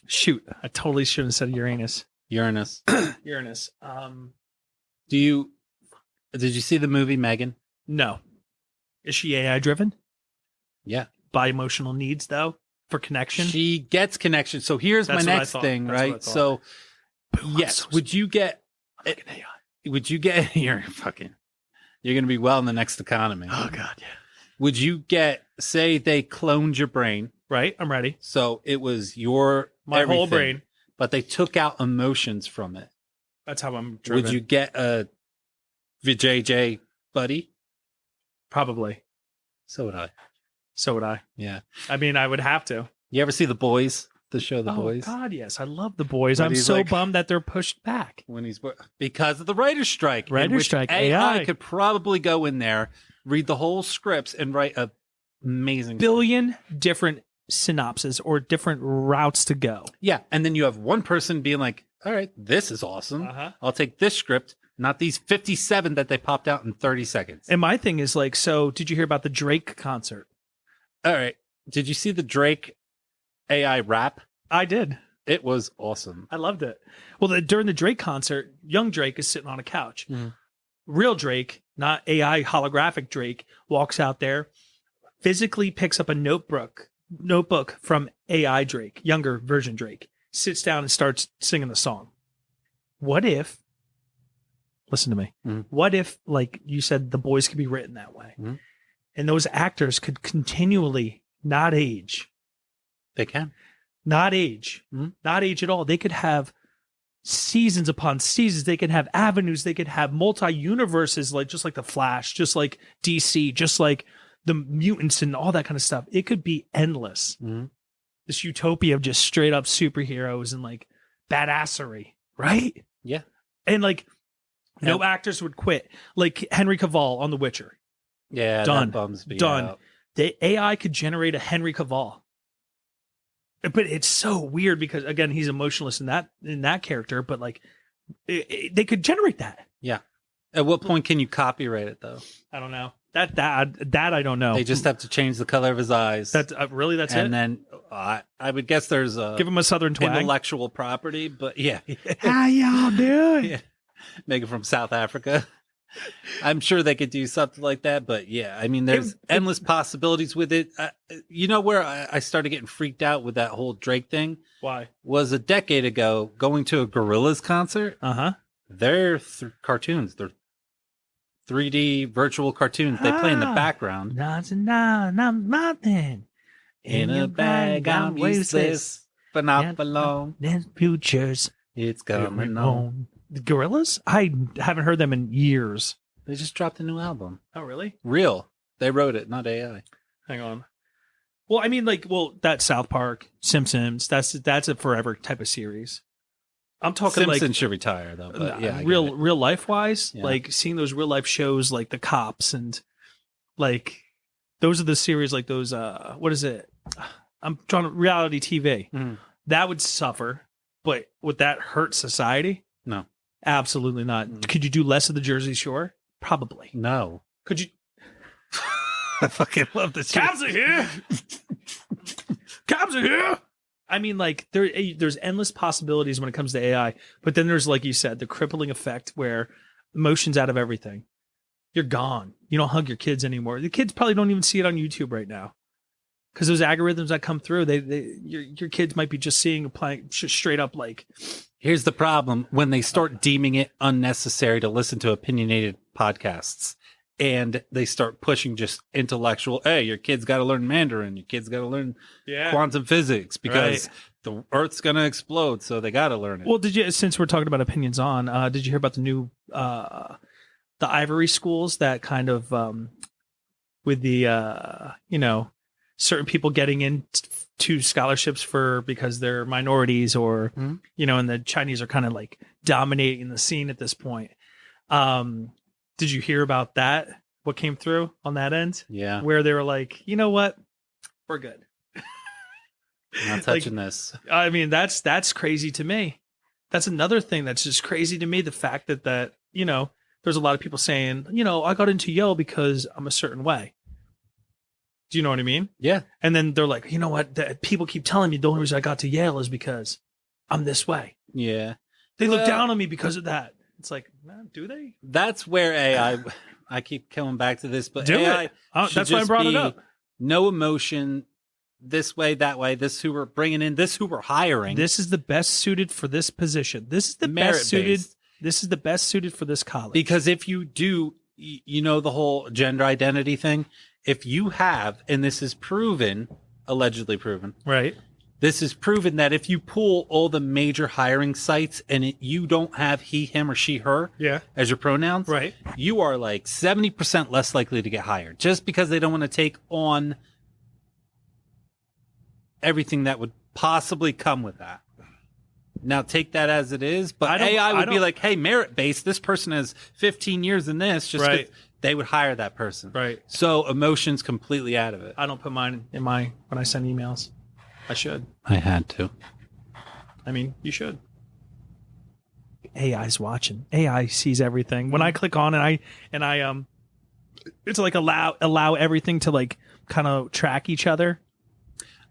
Speaker 2: Shoot, I totally shouldn't have said Uranus.
Speaker 3: Uranus.
Speaker 2: Uranus.
Speaker 3: Did you see the movie Megan?
Speaker 2: No. Is she AI driven?
Speaker 3: Yeah.
Speaker 2: By emotional needs, though, for connection?
Speaker 3: She gets connection. So here's
Speaker 2: That's
Speaker 3: my
Speaker 2: what I
Speaker 3: next
Speaker 2: thought.
Speaker 3: thing,
Speaker 2: That's what I
Speaker 3: right?
Speaker 2: thought.
Speaker 3: So,
Speaker 2: Boom,
Speaker 3: yes,
Speaker 2: I'm so
Speaker 3: would you get...
Speaker 2: I'm like an AI.
Speaker 3: Would you get... You're going to be well in the next economy.
Speaker 2: Oh, God, yeah.
Speaker 3: Would you get... Say they cloned your brain.
Speaker 2: Right? I'm ready.
Speaker 3: So it was your...
Speaker 2: My whole
Speaker 3: everything,
Speaker 2: brain.
Speaker 3: But they took out emotions from it.
Speaker 2: That's how I'm driven.
Speaker 3: Would you get a VJJ buddy?
Speaker 2: Probably.
Speaker 3: So would I.
Speaker 2: So would I.
Speaker 3: Yeah.
Speaker 2: I mean, I would have to.
Speaker 3: You ever see The Boys? The show The Boys?
Speaker 2: God, yes. I love The Boys.
Speaker 3: When
Speaker 2: I'm
Speaker 3: he's
Speaker 2: so
Speaker 3: like-
Speaker 2: bummed that they're pushed back.
Speaker 3: When he's because of the writer's strike. in
Speaker 2: Writer's
Speaker 3: which
Speaker 2: strike,
Speaker 3: AI
Speaker 2: AI.
Speaker 3: could probably go in there, read the whole scripts, and write a amazing
Speaker 2: Billion different synopses or different routes to go.
Speaker 3: Yeah, and then you have one person being like, "All right, this is awesome.
Speaker 2: Uh-huh.
Speaker 3: I'll take this script, not these 57 that they popped out in 30 seconds."
Speaker 2: And my thing is like, so did you hear about the Drake concert?
Speaker 3: All right, did you see the Drake AI rap?
Speaker 2: I did.
Speaker 3: It was awesome.
Speaker 2: I loved it. Well, during the Drake concert, young Drake is sitting on a couch.
Speaker 3: Mhm.
Speaker 2: Real Drake, not AI holographic Drake, walks out there, physically picks up a notebook from AI Drake, younger version Drake, sits down and starts singing the song. What if, listen to me, what if, like you said, the boys could be written that way, and those actors could continually not age?
Speaker 3: They can.
Speaker 2: Not age. Not age at all. They could have seasons upon seasons. They could have avenues. They could have multi-universes, like just like the Flash, just like DC, just like the mutants and all that kind of stuff. It could be endless. This utopia of just straight up superheroes and like badassery, right?
Speaker 3: Yeah.
Speaker 2: And like no actors would quit. Like Henry Cavill on The Witcher.
Speaker 3: Yeah,
Speaker 2: Done.
Speaker 3: that bums me
Speaker 2: Done.
Speaker 3: out.
Speaker 2: The AI could generate a Henry Cavill. But it's so weird because again, he's emotionless in that character, but like they could generate that.
Speaker 3: Yeah. At what point can you copyright it though?
Speaker 2: I don't know. That I don't know.
Speaker 3: They just have to change the color of his eyes.
Speaker 2: That's really that's
Speaker 3: and
Speaker 2: it.
Speaker 3: then I would guess there's a
Speaker 2: Give him a southern twang.
Speaker 3: intellectual property, but yeah.
Speaker 2: How y'all doing?
Speaker 3: Yeah. Make it from South Africa. I'm sure they could do something like that, but yeah, I mean, there's endless possibilities with it. You know where I started getting freaked out with that whole Drake thing?
Speaker 2: Why?
Speaker 3: Was a decade ago going to a Gorillaz concert. They're cartoons. They're 3D virtual cartoons. They play in the background.
Speaker 2: Nothing.
Speaker 3: In a bag, I'm useless, but not for long.
Speaker 2: There's futures.
Speaker 3: It's coming on.
Speaker 2: The Gorillas? I haven't heard them in years.
Speaker 3: They just dropped a new album.
Speaker 2: Oh, really?
Speaker 3: Real. They wrote it, not AI.
Speaker 2: Hang on. Well, I mean, that South Park, Simpsons. That's a forever type of series. I'm talking
Speaker 3: Simpsons should retire though. But yeah,
Speaker 2: real life wise,
Speaker 3: Yeah.
Speaker 2: like seeing those real life shows like The Cops and like those are the series like those. What is it? I'm trying to reality TV. That would suffer, but would that hurt society?
Speaker 3: No.
Speaker 2: Absolutely not. Could you do less of the Jersey Shore? Probably.
Speaker 3: No.
Speaker 2: Could you?
Speaker 3: I fucking love this.
Speaker 2: Cabs are here. Cabs are here. I mean, like there's endless possibilities when it comes to AI, but then there's, like you said, the crippling effect where emotion's out of everything. You're gone. You don't hug your kids anymore. The kids probably don't even see it on YouTube right now because those algorithms that come through, your kids might be just seeing playing straight up like.
Speaker 3: Here's the problem when they start deeming it unnecessary to listen to opinionated podcasts and they start pushing just intellectual, hey, your kid's got to learn Mandarin, your kid's got to learn quantum physics because the Earth's going to explode, so they got to learn it.
Speaker 2: Well, since we're talking about opinions on, did you hear about the new, the Ivory schools that kind of, with the, certain people getting into scholarships because they're minorities or, and the Chinese are kind of like dominating the scene at this point. Did you hear about that? What came through on that end?
Speaker 3: Yeah.
Speaker 2: Where they were like, you know what? We're good.
Speaker 3: I'm not touching this.
Speaker 2: I mean, that's crazy to me. That's another thing that's just crazy to me. The fact that there's a lot of people saying, I got into Yale because I'm a certain way. Do you know what I mean?
Speaker 3: Yeah.
Speaker 2: And then they're like, you know what? People keep telling me the only reason I got to Yale is because I'm this way.
Speaker 3: Yeah.
Speaker 2: They look down on me because of that. It's like, man, do they?
Speaker 3: That's where AI, I keep coming back to this, but
Speaker 2: do
Speaker 3: AI
Speaker 2: it. That's why I brought it up.
Speaker 3: No emotion, this way, that way, this who we're bringing in, this who we're hiring.
Speaker 2: This is the best suited for this position. This is the best suited. This is the best suited for this college.
Speaker 3: Because if you do, the whole gender identity thing, if you have, and this is proven, allegedly proven,
Speaker 2: right?
Speaker 3: This is proven that if you pull all the major hiring sites and you don't have he, him, or she, her as your pronouns,
Speaker 2: right,
Speaker 3: you are like 70% less likely to get hired just because they don't want to take on everything that would possibly come with that. Now take that as it is, but AI would be like, hey, merit-based, this person has 15 years in this, just because they would hire that person.
Speaker 2: Right.
Speaker 3: So emotion's completely out of it.
Speaker 2: I don't put mine in when I send emails. I should.
Speaker 3: I had to.
Speaker 2: I mean, you should. AI's watching. AI sees everything. When I click on and I it's like allow everything to like kind of track each other.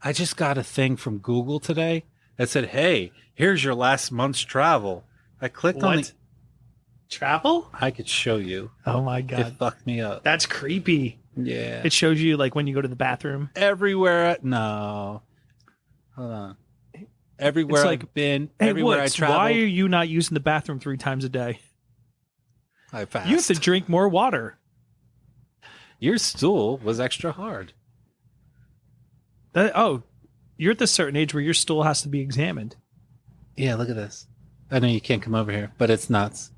Speaker 3: I just got a thing from Google today that said, "Hey, here's your last month's travel." I clicked on the
Speaker 2: travel.
Speaker 3: I could show you.
Speaker 2: Oh my god,
Speaker 3: it fucked me up.
Speaker 2: That's creepy.
Speaker 3: Yeah,
Speaker 2: it shows you like when you go to the bathroom
Speaker 3: everywhere. No. Hold on. Everywhere
Speaker 2: It's
Speaker 3: I've been,
Speaker 2: Hey,
Speaker 3: everywhere
Speaker 2: Woods,
Speaker 3: I traveled,
Speaker 2: why are you not using the bathroom 3 times a day?
Speaker 3: I fast.
Speaker 2: You have to drink more water.
Speaker 3: Your stool was extra hard.
Speaker 2: You're at the certain age where your stool has to be examined.
Speaker 3: Yeah, look at this. I know you can't come over here, but it's nuts.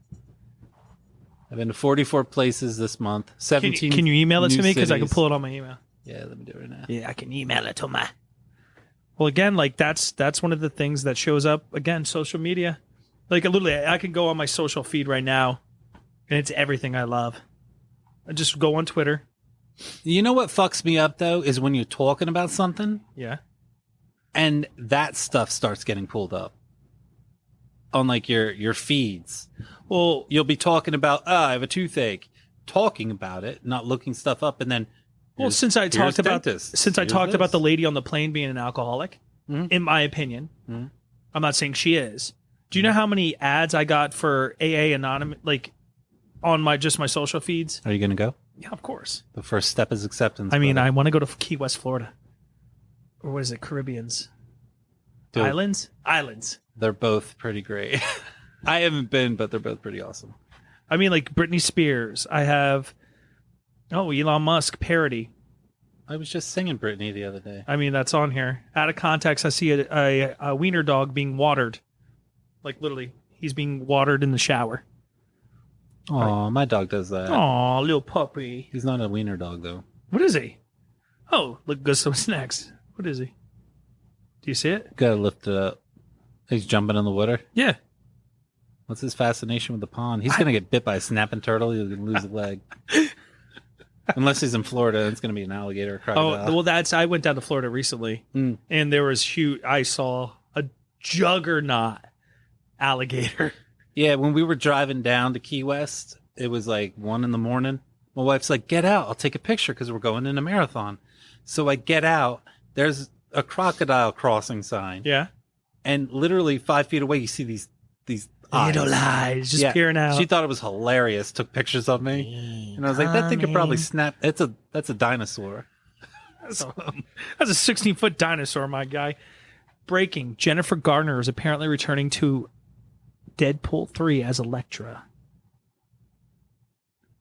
Speaker 3: I've been to 44 places this month. 17.
Speaker 2: Can you email it to
Speaker 3: new
Speaker 2: me? Because I can
Speaker 3: cities.
Speaker 2: pull it on my email.
Speaker 3: Yeah, let me do it right now.
Speaker 2: Yeah, I can email it to me. Well, again, like that's one of the things that shows up. Again, social media. Like literally, I can go on my social feed right now, and it's everything I love. I just go on Twitter.
Speaker 3: You know what fucks me up though is when you're talking about something
Speaker 2: Yeah.
Speaker 3: and that stuff starts getting pulled up on like your feeds. Well, you'll be talking about, I have a toothache, talking about it, not looking stuff up, and then
Speaker 2: Well, since I talked about the lady on the plane being an alcoholic, in my opinion, I'm not saying she is. Do you know how many ads I got for AA Anonymous, like on my social feeds?
Speaker 3: Are you going to go?
Speaker 2: Yeah, of course.
Speaker 3: The first step is acceptance.
Speaker 2: I mean,
Speaker 3: brother.
Speaker 2: I want to go to Key West, Florida, or what is it, Caribbeans,
Speaker 3: Dude,
Speaker 2: Islands.
Speaker 3: They're both pretty great. I haven't been, but they're both pretty awesome.
Speaker 2: I mean, like Britney Spears. I have, Elon Musk parody.
Speaker 3: I was just singing Britney the other day.
Speaker 2: I mean, that's on here. Out of context, I see a wiener dog being watered. Like literally, he's being watered in the shower.
Speaker 3: Oh, my dog does that.
Speaker 2: Aw, little puppy.
Speaker 3: He's not a wiener dog, though.
Speaker 2: What is he? Oh, look, guess what's next? What is he? Do you see it?
Speaker 3: Gotta lift it up. He's jumping in the water.
Speaker 2: Yeah.
Speaker 3: What's his fascination with the pond? He's gonna get bit by a snapping turtle. He's gonna lose a leg. Unless he's in Florida, it's gonna be an alligator or crocodile.
Speaker 2: Oh, well, I went down to Florida recently, and there was I saw a juggernaut alligator.
Speaker 3: Yeah, when we were driving down to Key West, it was like 1 a.m. My wife's like, "Get out! I'll take a picture because we're going in a marathon." So I get out. There's a crocodile crossing sign.
Speaker 2: Yeah.
Speaker 3: And literally 5 feet away, you see these eyes.
Speaker 2: Little eyes just peering out.
Speaker 3: She thought it was hilarious. Took pictures of me, and I was like, "That thing could probably snap." That's a dinosaur.
Speaker 2: That's a 16-foot dinosaur, my guy. Breaking: Jennifer Garner is apparently returning to Deadpool 3 as Elektra.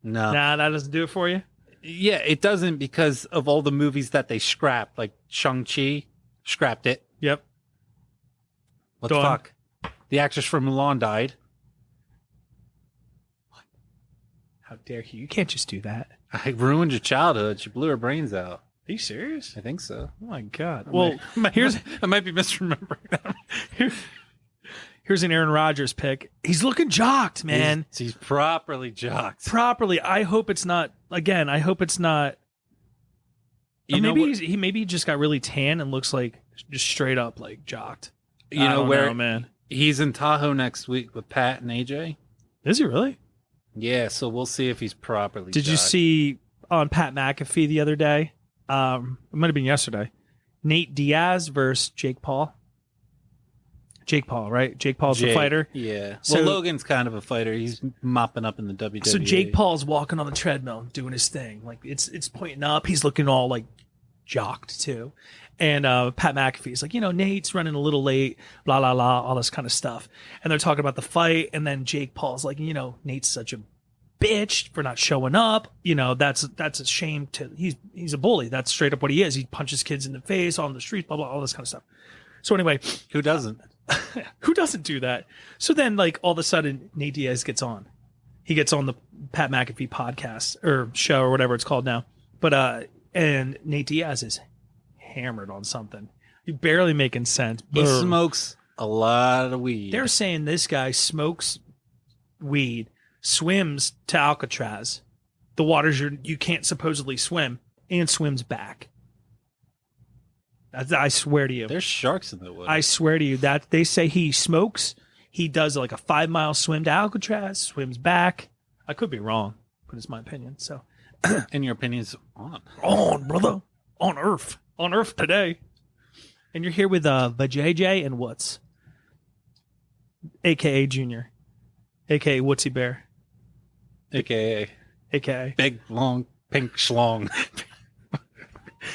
Speaker 3: No,
Speaker 2: Nah, that doesn't do it for you.
Speaker 3: Yeah, it doesn't because of all the movies that they scrapped, like Shang-Chi scrapped it.
Speaker 2: Yep.
Speaker 3: What the fuck? The actress from Mulan died.
Speaker 2: What? How dare you? You can't just do that.
Speaker 3: I ruined your childhood. She blew her brains out.
Speaker 2: Are you serious?
Speaker 3: I think so.
Speaker 2: Oh my god.
Speaker 3: I might be misremembering that.
Speaker 2: Here's an Aaron Rodgers pick. He's looking jocked, man.
Speaker 3: He's properly jocked.
Speaker 2: Properly. I hope it's not. Again, I hope it's not. Maybe he just got really tan and looks like just straight up like jocked.
Speaker 3: You know where,
Speaker 2: man?
Speaker 3: He's in Tahoe next week with Pat and AJ.
Speaker 2: Is he really?
Speaker 3: Yeah, so we'll see if he's properly
Speaker 2: Did
Speaker 3: jocked.
Speaker 2: you see on Pat McAfee the other day? It might have been yesterday. Nate Diaz versus Jake Paul. Jake Paul, right? Jake Paul's the fighter.
Speaker 3: Yeah.
Speaker 2: So,
Speaker 3: well, Logan's kind of a fighter. He's mopping up in the WWE.
Speaker 2: So Jake Paul's walking on the treadmill, doing his thing. Like it's pointing up. He's looking all like jocked too. And Pat McAfee's like, Nate's running a little late, blah, blah, blah, all this kind of stuff. And they're talking about the fight. And then Jake Paul's like, Nate's such a bitch for not showing up. That's a shame to, he's a bully. That's straight up what he is. He punches kids in the face on the street, blah, blah, all this kind of stuff. So anyway.
Speaker 3: Who doesn't?
Speaker 2: Who doesn't do that? So then like all of a sudden Nate Diaz gets on. He gets on the Pat McAfee podcast or show or whatever it's called now. But, and Nate Diaz is hammered on something. You're barely making sense.
Speaker 3: He smokes a lot of weed.
Speaker 2: They're saying this guy smokes weed, swims to Alcatraz, the waters you can't supposedly swim, and swims back. I swear to you.
Speaker 3: There's sharks in the water.
Speaker 2: I swear to you that they say he smokes. He does like a 5-mile swim to Alcatraz, swims back. I could be wrong, but it's my opinion. So,
Speaker 3: and your opinion's on,
Speaker 2: brother, on Earth today. And you're here with the JJ and Woots, aka Junior, aka Wootsie Bear,
Speaker 3: aka
Speaker 2: big
Speaker 3: long pink schlong.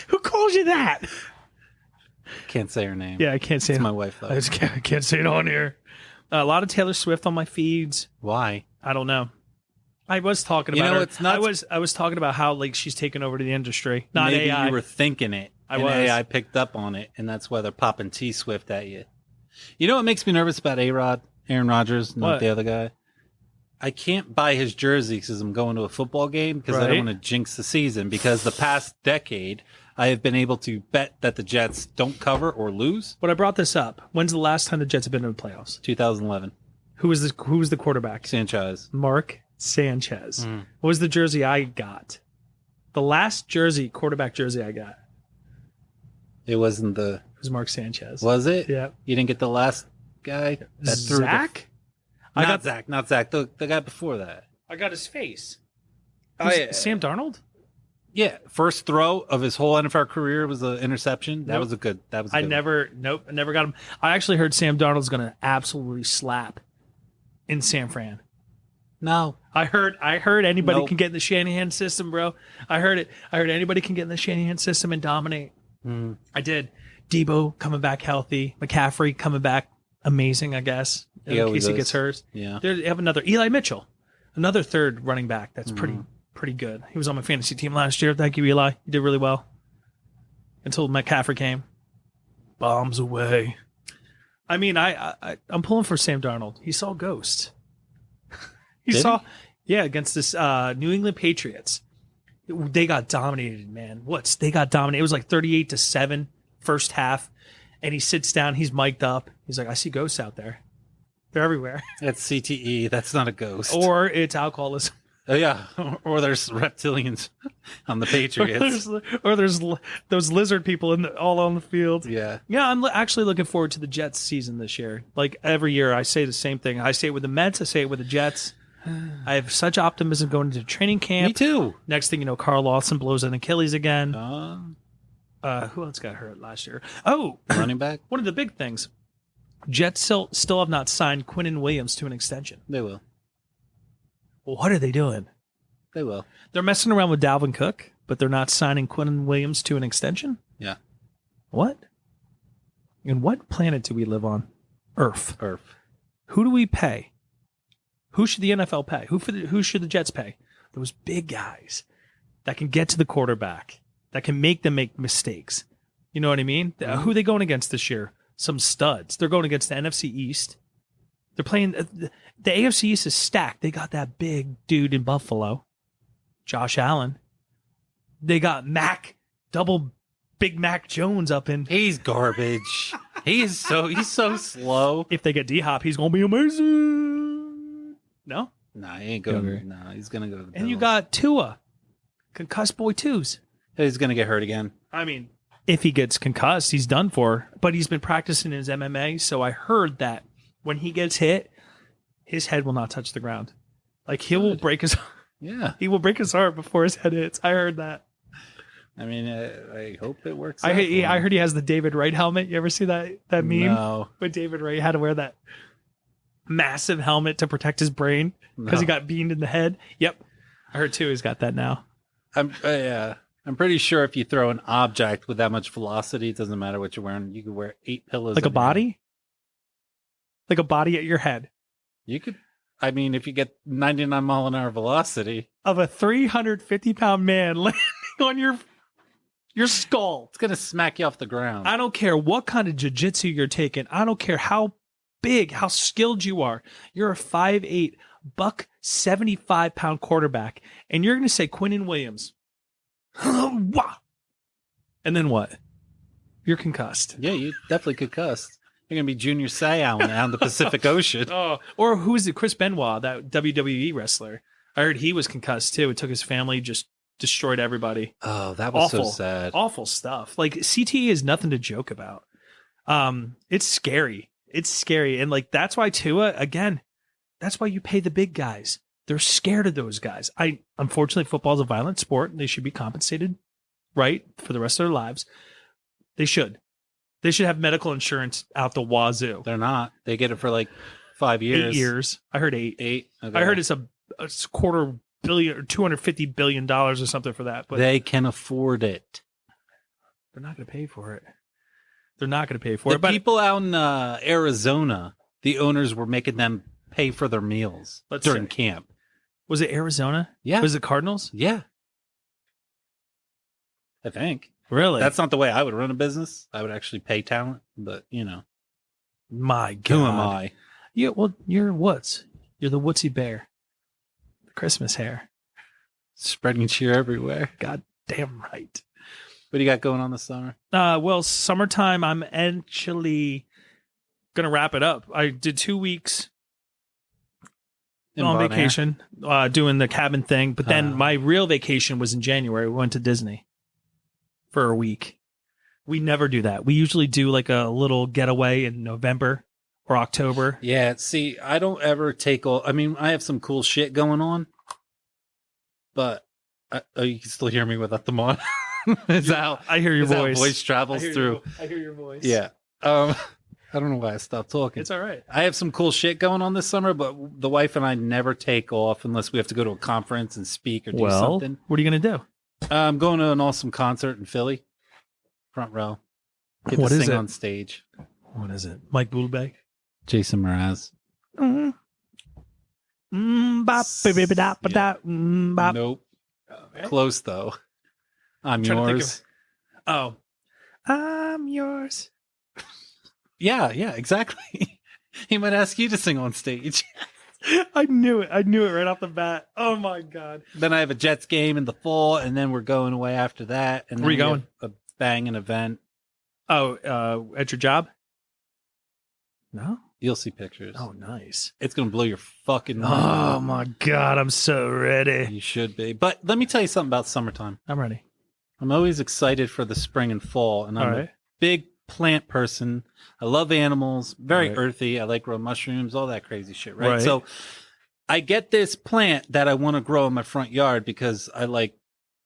Speaker 2: Who calls you that?
Speaker 3: Can't say her name.
Speaker 2: Yeah, I can't say
Speaker 3: It's
Speaker 2: it.
Speaker 3: my wife, though.
Speaker 2: I can't say it on here. A lot of Taylor Swift on my feeds.
Speaker 3: Why?
Speaker 2: I don't know. I was talking about
Speaker 3: You know,
Speaker 2: her.
Speaker 3: it's nuts.
Speaker 2: I was talking about how like she's taken over the industry. Not
Speaker 3: Maybe
Speaker 2: AI.
Speaker 3: you were thinking it.
Speaker 2: I
Speaker 3: and
Speaker 2: was.
Speaker 3: AI picked up on it, and that's why they're popping T Swift at you. You know what makes me nervous about A-Rod, Aaron Rodgers, not
Speaker 2: What?
Speaker 3: the other guy? I can't buy his jersey because I'm going to a football game because I don't
Speaker 2: Right.
Speaker 3: want to jinx the season. Because the past decade, I have been able to bet that the Jets don't cover or lose.
Speaker 2: But I brought this up. When's the last time the Jets have been in the playoffs?
Speaker 3: 2011,
Speaker 2: Who was the quarterback?
Speaker 3: Sanchez.
Speaker 2: Mark Sanchez.
Speaker 3: Mm.
Speaker 2: What was the jersey I got? The last quarterback jersey I got,
Speaker 3: It wasn't the.
Speaker 2: was Mark Sanchez.
Speaker 3: Was it?
Speaker 2: Yeah.
Speaker 3: You didn't get the last guy that threw the.
Speaker 2: Zach?
Speaker 3: Not Zach. The guy before that.
Speaker 2: I got his face.
Speaker 3: I-
Speaker 2: Sam Darnold?
Speaker 3: Yeah, first throw of his whole NFL career was an interception. That
Speaker 2: Nope.
Speaker 3: was a good. That was. A
Speaker 2: I
Speaker 3: good
Speaker 2: never got him. I actually heard Sam Darnold's going to absolutely slap in San Fran.
Speaker 3: one. No,
Speaker 2: I heard anybody
Speaker 3: Nope.
Speaker 2: can get in the Shanahan system, bro. I heard it. I heard anybody can get in the Shanahan system and dominate.
Speaker 3: Mm.
Speaker 2: I did. Debo coming back healthy. McCaffrey coming back amazing, I guess,
Speaker 3: He
Speaker 2: in
Speaker 3: always
Speaker 2: case he
Speaker 3: is.
Speaker 2: gets hurt.
Speaker 3: Yeah.
Speaker 2: They have another Eli Mitchell, another third running back. That's
Speaker 3: Mm-hmm.
Speaker 2: pretty good. He was on my fantasy team last year. Thank you, Eli. You did really well until McCaffrey came. Bombs away. I mean, I'm pulling for Sam Darnold. He saw ghosts.
Speaker 3: Did he?
Speaker 2: Yeah, against this New England Patriots. They got dominated, man. They got dominated. It was like 38-7 first half. And he sits down. He's mic'd up. He's like, I see ghosts out there. They're everywhere.
Speaker 3: That's CTE. That's not a ghost.
Speaker 2: Or it's alcoholism.
Speaker 3: Oh, yeah, or there's reptilians on the Patriots.
Speaker 2: or there's those lizard people all on the field.
Speaker 3: Yeah.
Speaker 2: Yeah, I'm actually looking forward to the Jets season this year. Like every year, I say the same thing. I say it with the Mets. I say it with the Jets. I have such optimism going into training camp.
Speaker 3: Me too.
Speaker 2: Next thing you know, Carl Lawson blows an Achilles again.
Speaker 3: Uh,
Speaker 2: Who else got hurt last year? Oh,
Speaker 3: running back?
Speaker 2: one of the big things. Jets still have not signed Quinnen Williams to an extension.
Speaker 3: They will.
Speaker 2: Well, what are they doing?
Speaker 3: They will.
Speaker 2: They're messing around with Dalvin Cook, but they're not signing Quinnen Williams to an extension?
Speaker 3: Yeah.
Speaker 2: What? And what planet do we live on? Earth.
Speaker 3: Earth.
Speaker 2: Who do we pay? Who should the NFL pay? Who should the Jets pay? Those big guys that can get to the quarterback, that can make them make mistakes. You know what I mean? Who are they going against this year? Some studs. They're going against the NFC East. They're playing the AFC East is stacked. They got that big dude in Buffalo, Josh Allen. They got Big Mac Jones up in.
Speaker 3: He's garbage. he's so slow.
Speaker 2: If they get D-Hop, he's going to be amazing. No?
Speaker 3: Nah, he ain't going. No, he's gonna go to the
Speaker 2: And you
Speaker 3: Bills.
Speaker 2: got Tua, concussed boy twos.
Speaker 3: He's gonna get hurt again.
Speaker 2: I mean, if he gets concussed, he's done for. But he's been practicing his MMA, so I heard that when he gets hit, his head will not touch the ground. Like he will break his heart before his head hits. I heard that.
Speaker 3: I mean, I hope it works.
Speaker 2: I
Speaker 3: out for him.
Speaker 2: heard he has the David Wright helmet. You ever see that meme?
Speaker 3: No.
Speaker 2: When David Wright had to wear that massive helmet to protect his brain because he
Speaker 3: No.
Speaker 2: got beamed in the head. Yep, I heard too. He's got that now.
Speaker 3: I'm pretty sure if you throw an object with that much velocity, it doesn't matter what you're wearing. You could wear 8 pillows.
Speaker 2: Like a
Speaker 3: on your head.
Speaker 2: body, like a body at your head
Speaker 3: You could. I mean, if you get 99 mile an hour velocity,
Speaker 2: of a 350-pound man landing on your skull.
Speaker 3: it's gonna smack you off the ground.
Speaker 2: I don't care what kind of jiu-jitsu you're taking. I don't care how big, how skilled you are. You're a 5'8", 75-pound quarterback, and you're going to say Quinnen Williams. Wah! And then what? You're concussed.
Speaker 3: Yeah, you definitely could cuss. You're gonna be Junior Seau out in the Pacific Ocean.
Speaker 2: Oh, or who is it? Chris Benoit, that WWE wrestler. I heard he was concussed too. It took his family, just destroyed everybody.
Speaker 3: Oh, that was
Speaker 2: Awful.
Speaker 3: so sad.
Speaker 2: Awful stuff. Like CTE is nothing to joke about. It's scary. It's scary. And like, that's why Tua, again, that's why you pay the big guys. They're scared of those guys. Unfortunately, football is a violent sport and they should be compensated, right? For the rest of their lives. They should have medical insurance out the wazoo.
Speaker 3: They're not. They get it for like 5 years.
Speaker 2: 8 years. I heard 8.
Speaker 3: 8. Okay.
Speaker 2: I heard it's a $250 billion or something for that, but
Speaker 3: they can afford it.
Speaker 2: they're not going to pay for it. They're not going to pay for
Speaker 3: The
Speaker 2: it. But
Speaker 3: people out in Arizona, the owners were making them pay for their meals during camp.
Speaker 2: Was it Arizona?
Speaker 3: Yeah.
Speaker 2: Was it Cardinals?
Speaker 3: Yeah. I think.
Speaker 2: Really?
Speaker 3: That's not the way I would run a business. I would actually pay talent, but
Speaker 2: My God.
Speaker 3: who am I?
Speaker 2: Yeah, well, you're Woots. You're the Wootsie bear. The Christmas hair.
Speaker 3: Spreading cheer everywhere.
Speaker 2: God damn right.
Speaker 3: What do you got going on this summer?
Speaker 2: Well, summertime, I'm actually going to wrap it up. I did 2 weeks on vacation, doing the cabin thing. But then my real vacation was in January. We went to Disney for a week. We never do that. We usually do like a little getaway in November or October.
Speaker 3: Yeah, see, I don't ever take all... I mean, I have some cool shit going on, but... you can still hear me without them on.
Speaker 2: I hear your voice.
Speaker 3: How voice travels through.
Speaker 2: I hear your voice.
Speaker 3: Yeah. I don't know why I stopped talking.
Speaker 2: It's all right.
Speaker 3: I have some cool shit going on this summer, but the wife and I never take off unless we have to go to a conference and speak or do something.
Speaker 2: What are you going to do?
Speaker 3: I'm going to an awesome concert in Philly. Front row. Get
Speaker 2: What
Speaker 3: to
Speaker 2: is
Speaker 3: sing
Speaker 2: it?
Speaker 3: on stage.
Speaker 2: What is it? Mike Bullbeck?
Speaker 3: Jason Mraz.
Speaker 2: Bop.
Speaker 3: Nope.
Speaker 2: Okay.
Speaker 3: Close though. I'm
Speaker 2: Trying to think
Speaker 3: yours.
Speaker 2: I'm yours.
Speaker 3: Yeah, exactly. He might ask you to sing on stage.
Speaker 2: I knew it. I knew it right off the bat. Oh my God.
Speaker 3: Then I have a Jets game in the fall, and then we're going away after that. And then
Speaker 2: Where you
Speaker 3: we
Speaker 2: going?
Speaker 3: have a banging event.
Speaker 2: Oh, at your job? No?
Speaker 3: You'll see pictures.
Speaker 2: Oh, nice.
Speaker 3: It's going to blow your fucking mind.
Speaker 2: Oh my God. I'm so ready.
Speaker 3: You should be. But let me tell you something about summertime.
Speaker 2: I'm ready.
Speaker 3: I'm always excited for the spring and fall, and I'm a big plant person. I love animals, very earthy. I like growing mushrooms, all that crazy shit, right? So I get this plant that I want to grow in my front yard because I like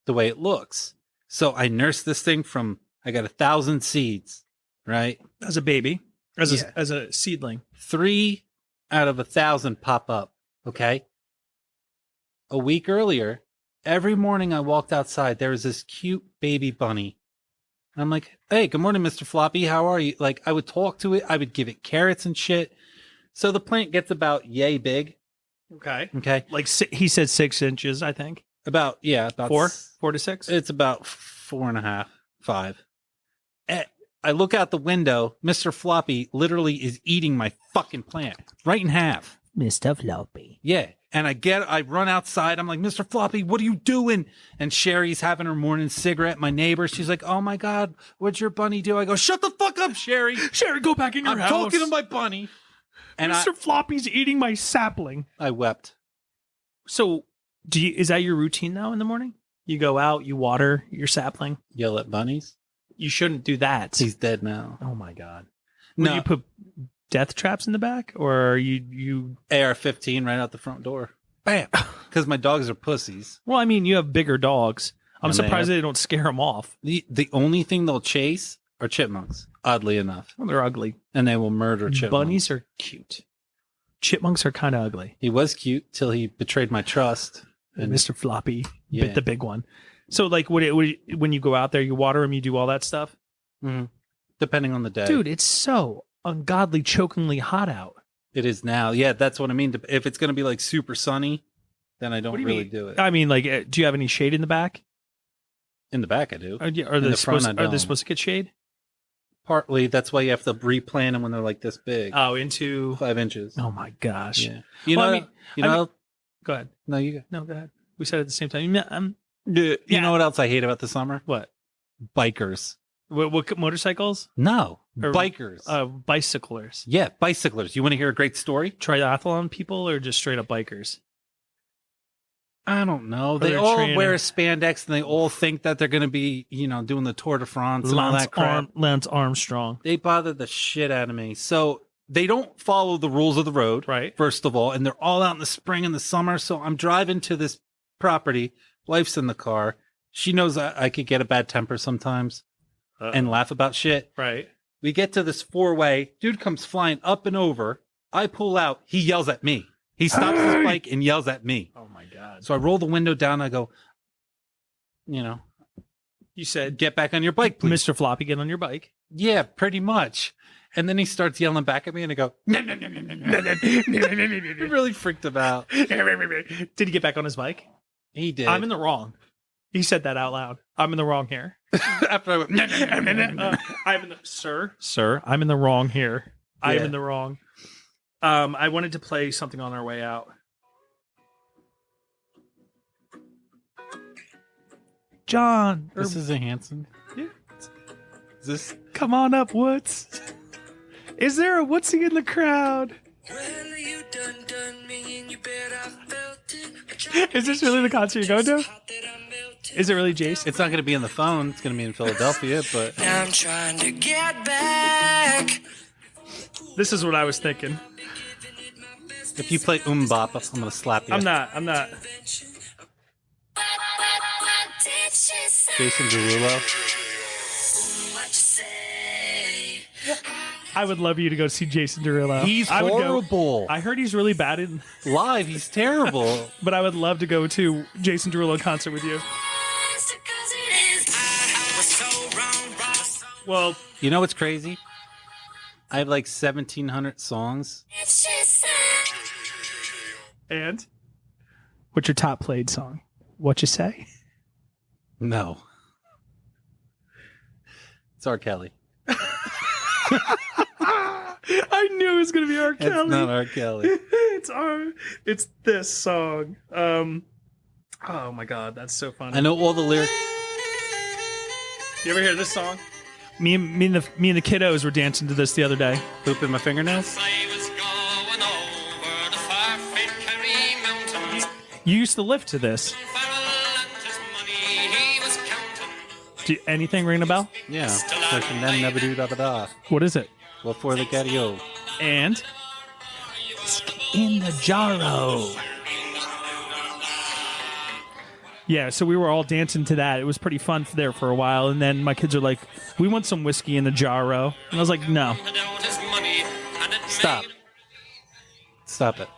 Speaker 3: the way it looks. So I nurse this thing from, I got 1,000 seeds, right?
Speaker 2: As a baby, as a seedling.
Speaker 3: 3 out of 1,000 pop up, okay? A week earlier, every morning I walked outside, there was this cute baby bunny. And I'm like, hey, good morning, Mr. Floppy. How are you? Like, I would talk to it. I would give it carrots and shit. So the plant gets about yay big. Okay.
Speaker 2: Like he said 6 inches, I think.
Speaker 3: About
Speaker 2: 4 to 6.
Speaker 3: It's about 4.5, 5. I look out the window. Mr. Floppy literally is eating my fucking plant right in half.
Speaker 2: Mr. Floppy.
Speaker 3: Yeah. And I run outside. I'm like, Mr. Floppy, what are you doing? And Sherry's having her morning cigarette. My neighbor, she's like, oh my God, what'd your bunny do? I go, shut the fuck up, Sherry.
Speaker 2: Sherry, go back in your house.
Speaker 3: I'm talking to my bunny. And
Speaker 2: Mr. Floppy's eating my sapling.
Speaker 3: I wept.
Speaker 2: So is that your routine now in the morning? You go out, you water your sapling.
Speaker 3: Yell at bunnies?
Speaker 2: You shouldn't do that.
Speaker 3: He's dead now.
Speaker 2: Oh my God.
Speaker 3: No.
Speaker 2: Would you put death traps in the back, or are you
Speaker 3: AR-15 right out the front door? Bam! Because my dogs are pussies.
Speaker 2: Well, I mean, you have bigger dogs. I'm
Speaker 3: And
Speaker 2: surprised they don't scare them off.
Speaker 3: The only thing they'll chase are chipmunks, oddly enough.
Speaker 2: Well, they're ugly.
Speaker 3: And they will murder chipmunks.
Speaker 2: Bunnies are cute. Chipmunks are kind of ugly.
Speaker 3: He was cute till he betrayed my trust.
Speaker 2: And Mr. Floppy bit the big one. So, like, when you go out there, you water them, you do all that stuff?
Speaker 3: Mm-hmm. Depending on the day.
Speaker 2: Dude, it's so ungodly, chokingly hot out.
Speaker 3: It is now. Yeah, that's what I mean. If it's going to be like super sunny, then I don't really
Speaker 2: mean?
Speaker 3: do it.
Speaker 2: I mean, like, do you have any shade in the back?
Speaker 3: In the back, I do.
Speaker 2: Are they supposed to get shade?
Speaker 3: Partly. That's why you have to replant them when they're like this big.
Speaker 2: Oh, into
Speaker 3: 5 inches.
Speaker 2: Oh my gosh.
Speaker 3: Yeah. You know.
Speaker 2: Go ahead.
Speaker 3: No, you go.
Speaker 2: No, go ahead. We said it at the same time.
Speaker 3: You know what else I hate about the summer?
Speaker 2: What?
Speaker 3: Bikers.
Speaker 2: What motorcycles?
Speaker 3: No,
Speaker 2: Or,
Speaker 3: bikers.
Speaker 2: Bicyclers.
Speaker 3: Yeah, bicyclers. You want to hear a great story?
Speaker 2: Triathlon people or just straight up bikers?
Speaker 3: I don't know. They
Speaker 2: they're
Speaker 3: all
Speaker 2: training.
Speaker 3: wear spandex and they all think that they're going to be, doing the Tour de France and all that crap.
Speaker 2: Lance Armstrong.
Speaker 3: They bother the shit out of me. So they don't follow the rules of the road,
Speaker 2: right?
Speaker 3: First of all, and they're all out in the spring and the summer. So I'm driving to this property. Wife's in the car. She knows I could get a bad temper sometimes and laugh about shit.
Speaker 2: Right.
Speaker 3: We get to this 4-way. Dude comes flying up and over. I pull out. He yells at me. He stops his bike and yells at me.
Speaker 2: Oh my God.
Speaker 3: So I roll the window down. I go,
Speaker 2: You said,
Speaker 3: get back on your bike, please.
Speaker 2: Mr. Floppy, get on your bike.
Speaker 3: Yeah, pretty much. And then he starts yelling back at me, and I go, it really freaked him out.
Speaker 2: Did he get back on his bike?
Speaker 3: He did.
Speaker 2: I'm in the wrong. He said that out loud. I'm in the wrong here.
Speaker 3: After I went,
Speaker 2: I'm in the sir. I'm in the wrong here. I am
Speaker 3: Yeah.
Speaker 2: in the wrong. I wanted to play something on our way out. John,
Speaker 3: this isn't Hanson.
Speaker 2: Yeah.
Speaker 3: Is this?
Speaker 2: Come on up, Woots. Is there a Wootsie in the crowd?
Speaker 4: Well, you done me and you bet I felt it.
Speaker 2: Is this really the concert you're going to? Is it really Jace?
Speaker 3: It's not going to be in the phone. It's going to be in Philadelphia, but
Speaker 4: Now I'm trying to get back.
Speaker 2: This is what I was thinking.
Speaker 3: if you play Bop, I'm going to slap you.
Speaker 2: I'm not.
Speaker 3: Jason Derulo.
Speaker 2: I would love you to go see Jason Derulo.
Speaker 3: He's
Speaker 2: I would go.
Speaker 3: horrible.
Speaker 2: I heard he's really bad in,
Speaker 3: Live, he's terrible.
Speaker 2: but I would love to go to Jason Derulo concert with you. Well,
Speaker 3: You know what's crazy? I have like 1,700 songs.
Speaker 2: and what's your top played song? What you say?
Speaker 3: No. It's R. Kelly.
Speaker 2: I knew it was going to be R. Kelly.
Speaker 3: It's not R. Kelly.
Speaker 2: It's this song. Oh my god, that's so funny.
Speaker 3: I know all the lyrics.
Speaker 2: You ever hear this song? Me and the kiddos were dancing to this the other day.
Speaker 3: Poop in my fingernails.
Speaker 2: You used to lift to this. Anything ring a bell?
Speaker 3: Yeah. Question then never do da da.
Speaker 2: What is it?
Speaker 3: What for the Gadio?
Speaker 2: And in the jarro. Yeah, so we were all dancing to that. It was pretty fun there for a while, and then my kids are like, "We want some whiskey in the jarro," and I was like, "No."
Speaker 3: Stop. Stop it.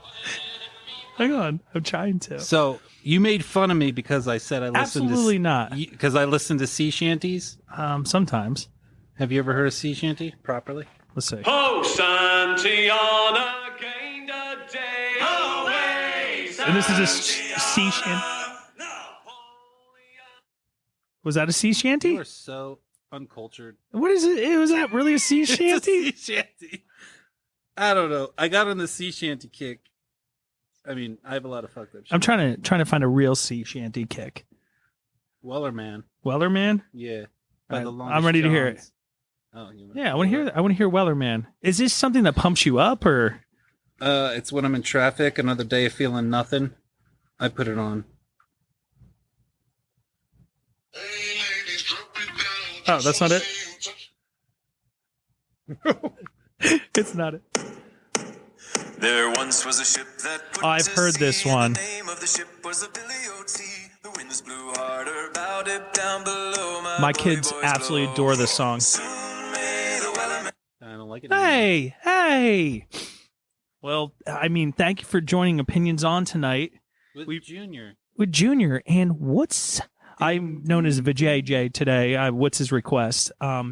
Speaker 2: Hang on, I'm trying to.
Speaker 3: So you made fun of me because I said I listened
Speaker 2: Absolutely not.
Speaker 3: Because I listened to Sea Shanties.
Speaker 2: Sometimes.
Speaker 3: Have you ever heard a sea shanty properly?
Speaker 2: Let's see.
Speaker 5: Oh, Santiana gained a day away.
Speaker 2: And this is a sea shanty. Was that a sea shanty?
Speaker 3: You are so uncultured.
Speaker 2: What is it? Was that really a sea shanty?
Speaker 3: It's a sea shanty. I don't know. I got on the sea shanty kick. I mean, I have a lot of fucked up shit.
Speaker 2: I'm trying to find a real sea shanty kick.
Speaker 3: Weller Man.
Speaker 2: Weller Man?
Speaker 3: Yeah.
Speaker 2: All right,
Speaker 3: the Longest
Speaker 2: I'm ready to hear it.
Speaker 3: Johns. Oh, you
Speaker 2: Yeah, I want to hear. I want to hear Weller Man. Is this something that pumps you up, or?
Speaker 3: It's when I'm in traffic, another day of feeling nothing. I put it on.
Speaker 2: Oh, that's not it. It's not it.
Speaker 6: There once was a ship that put
Speaker 2: I've
Speaker 6: to
Speaker 2: heard
Speaker 6: sea,
Speaker 2: this
Speaker 6: and
Speaker 2: one.
Speaker 6: The name of the ship was the Billy O.T. The winds blew harder, bowed it down below.
Speaker 2: My kids absolutely adore this song.
Speaker 3: I don't like it.
Speaker 2: Hey. Well, I mean, thank you for joining Opinions On tonight
Speaker 3: With Junior.
Speaker 2: with Junior and Woots. I'm known as VJJ today. Woots' request.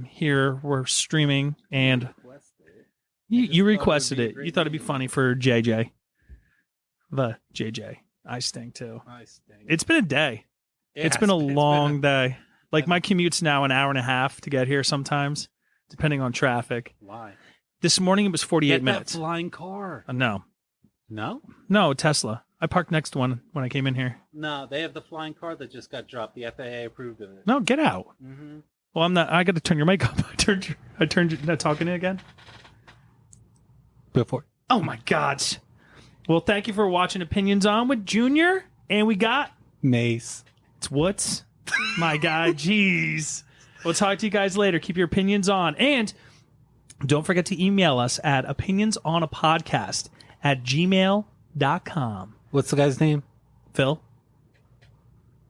Speaker 2: Here we're streaming, and you requested it. You thought it'd be funny for JJ. The JJ. I stink too.
Speaker 3: I stink.
Speaker 2: It's been a day. It's been a long day. Like my commute's now an hour and a half to get here sometimes, depending on traffic.
Speaker 3: Why?
Speaker 2: This morning it was 48
Speaker 3: Get
Speaker 2: minutes.
Speaker 3: that flying car.
Speaker 2: No,
Speaker 3: No?
Speaker 2: Tesla. I parked next to one when I came in here.
Speaker 3: No, they have the flying car that just got dropped. The FAA approved of it.
Speaker 2: No, get out.
Speaker 3: Mm-hmm.
Speaker 2: Well, I'm not. I got to turn your mic up. I turned you. Not talking to you again. Before. Oh my God. Well, thank you for watching Opinions On with Junior, and we got
Speaker 3: Mace.
Speaker 2: it's Woots, my guy. Jeez. We'll talk to you guys later. Keep your opinions on, and don't forget to email us at opinionsonapodcast@gmail.com.
Speaker 3: What's the guy's name?
Speaker 2: Phil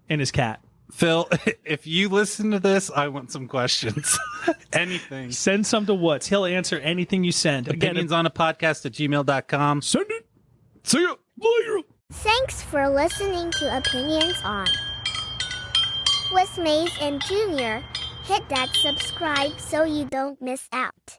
Speaker 2: and his cat.
Speaker 3: Phil, if you listen to this, I want some questions. Anything.
Speaker 2: Send some to Woots. He'll answer anything you send.
Speaker 3: Opinions on a podcast @gmail.com.
Speaker 2: Send it. See ya later.
Speaker 1: Thanks for listening to Opinions On. was Maze and Junior. Hit that subscribe so you don't miss out.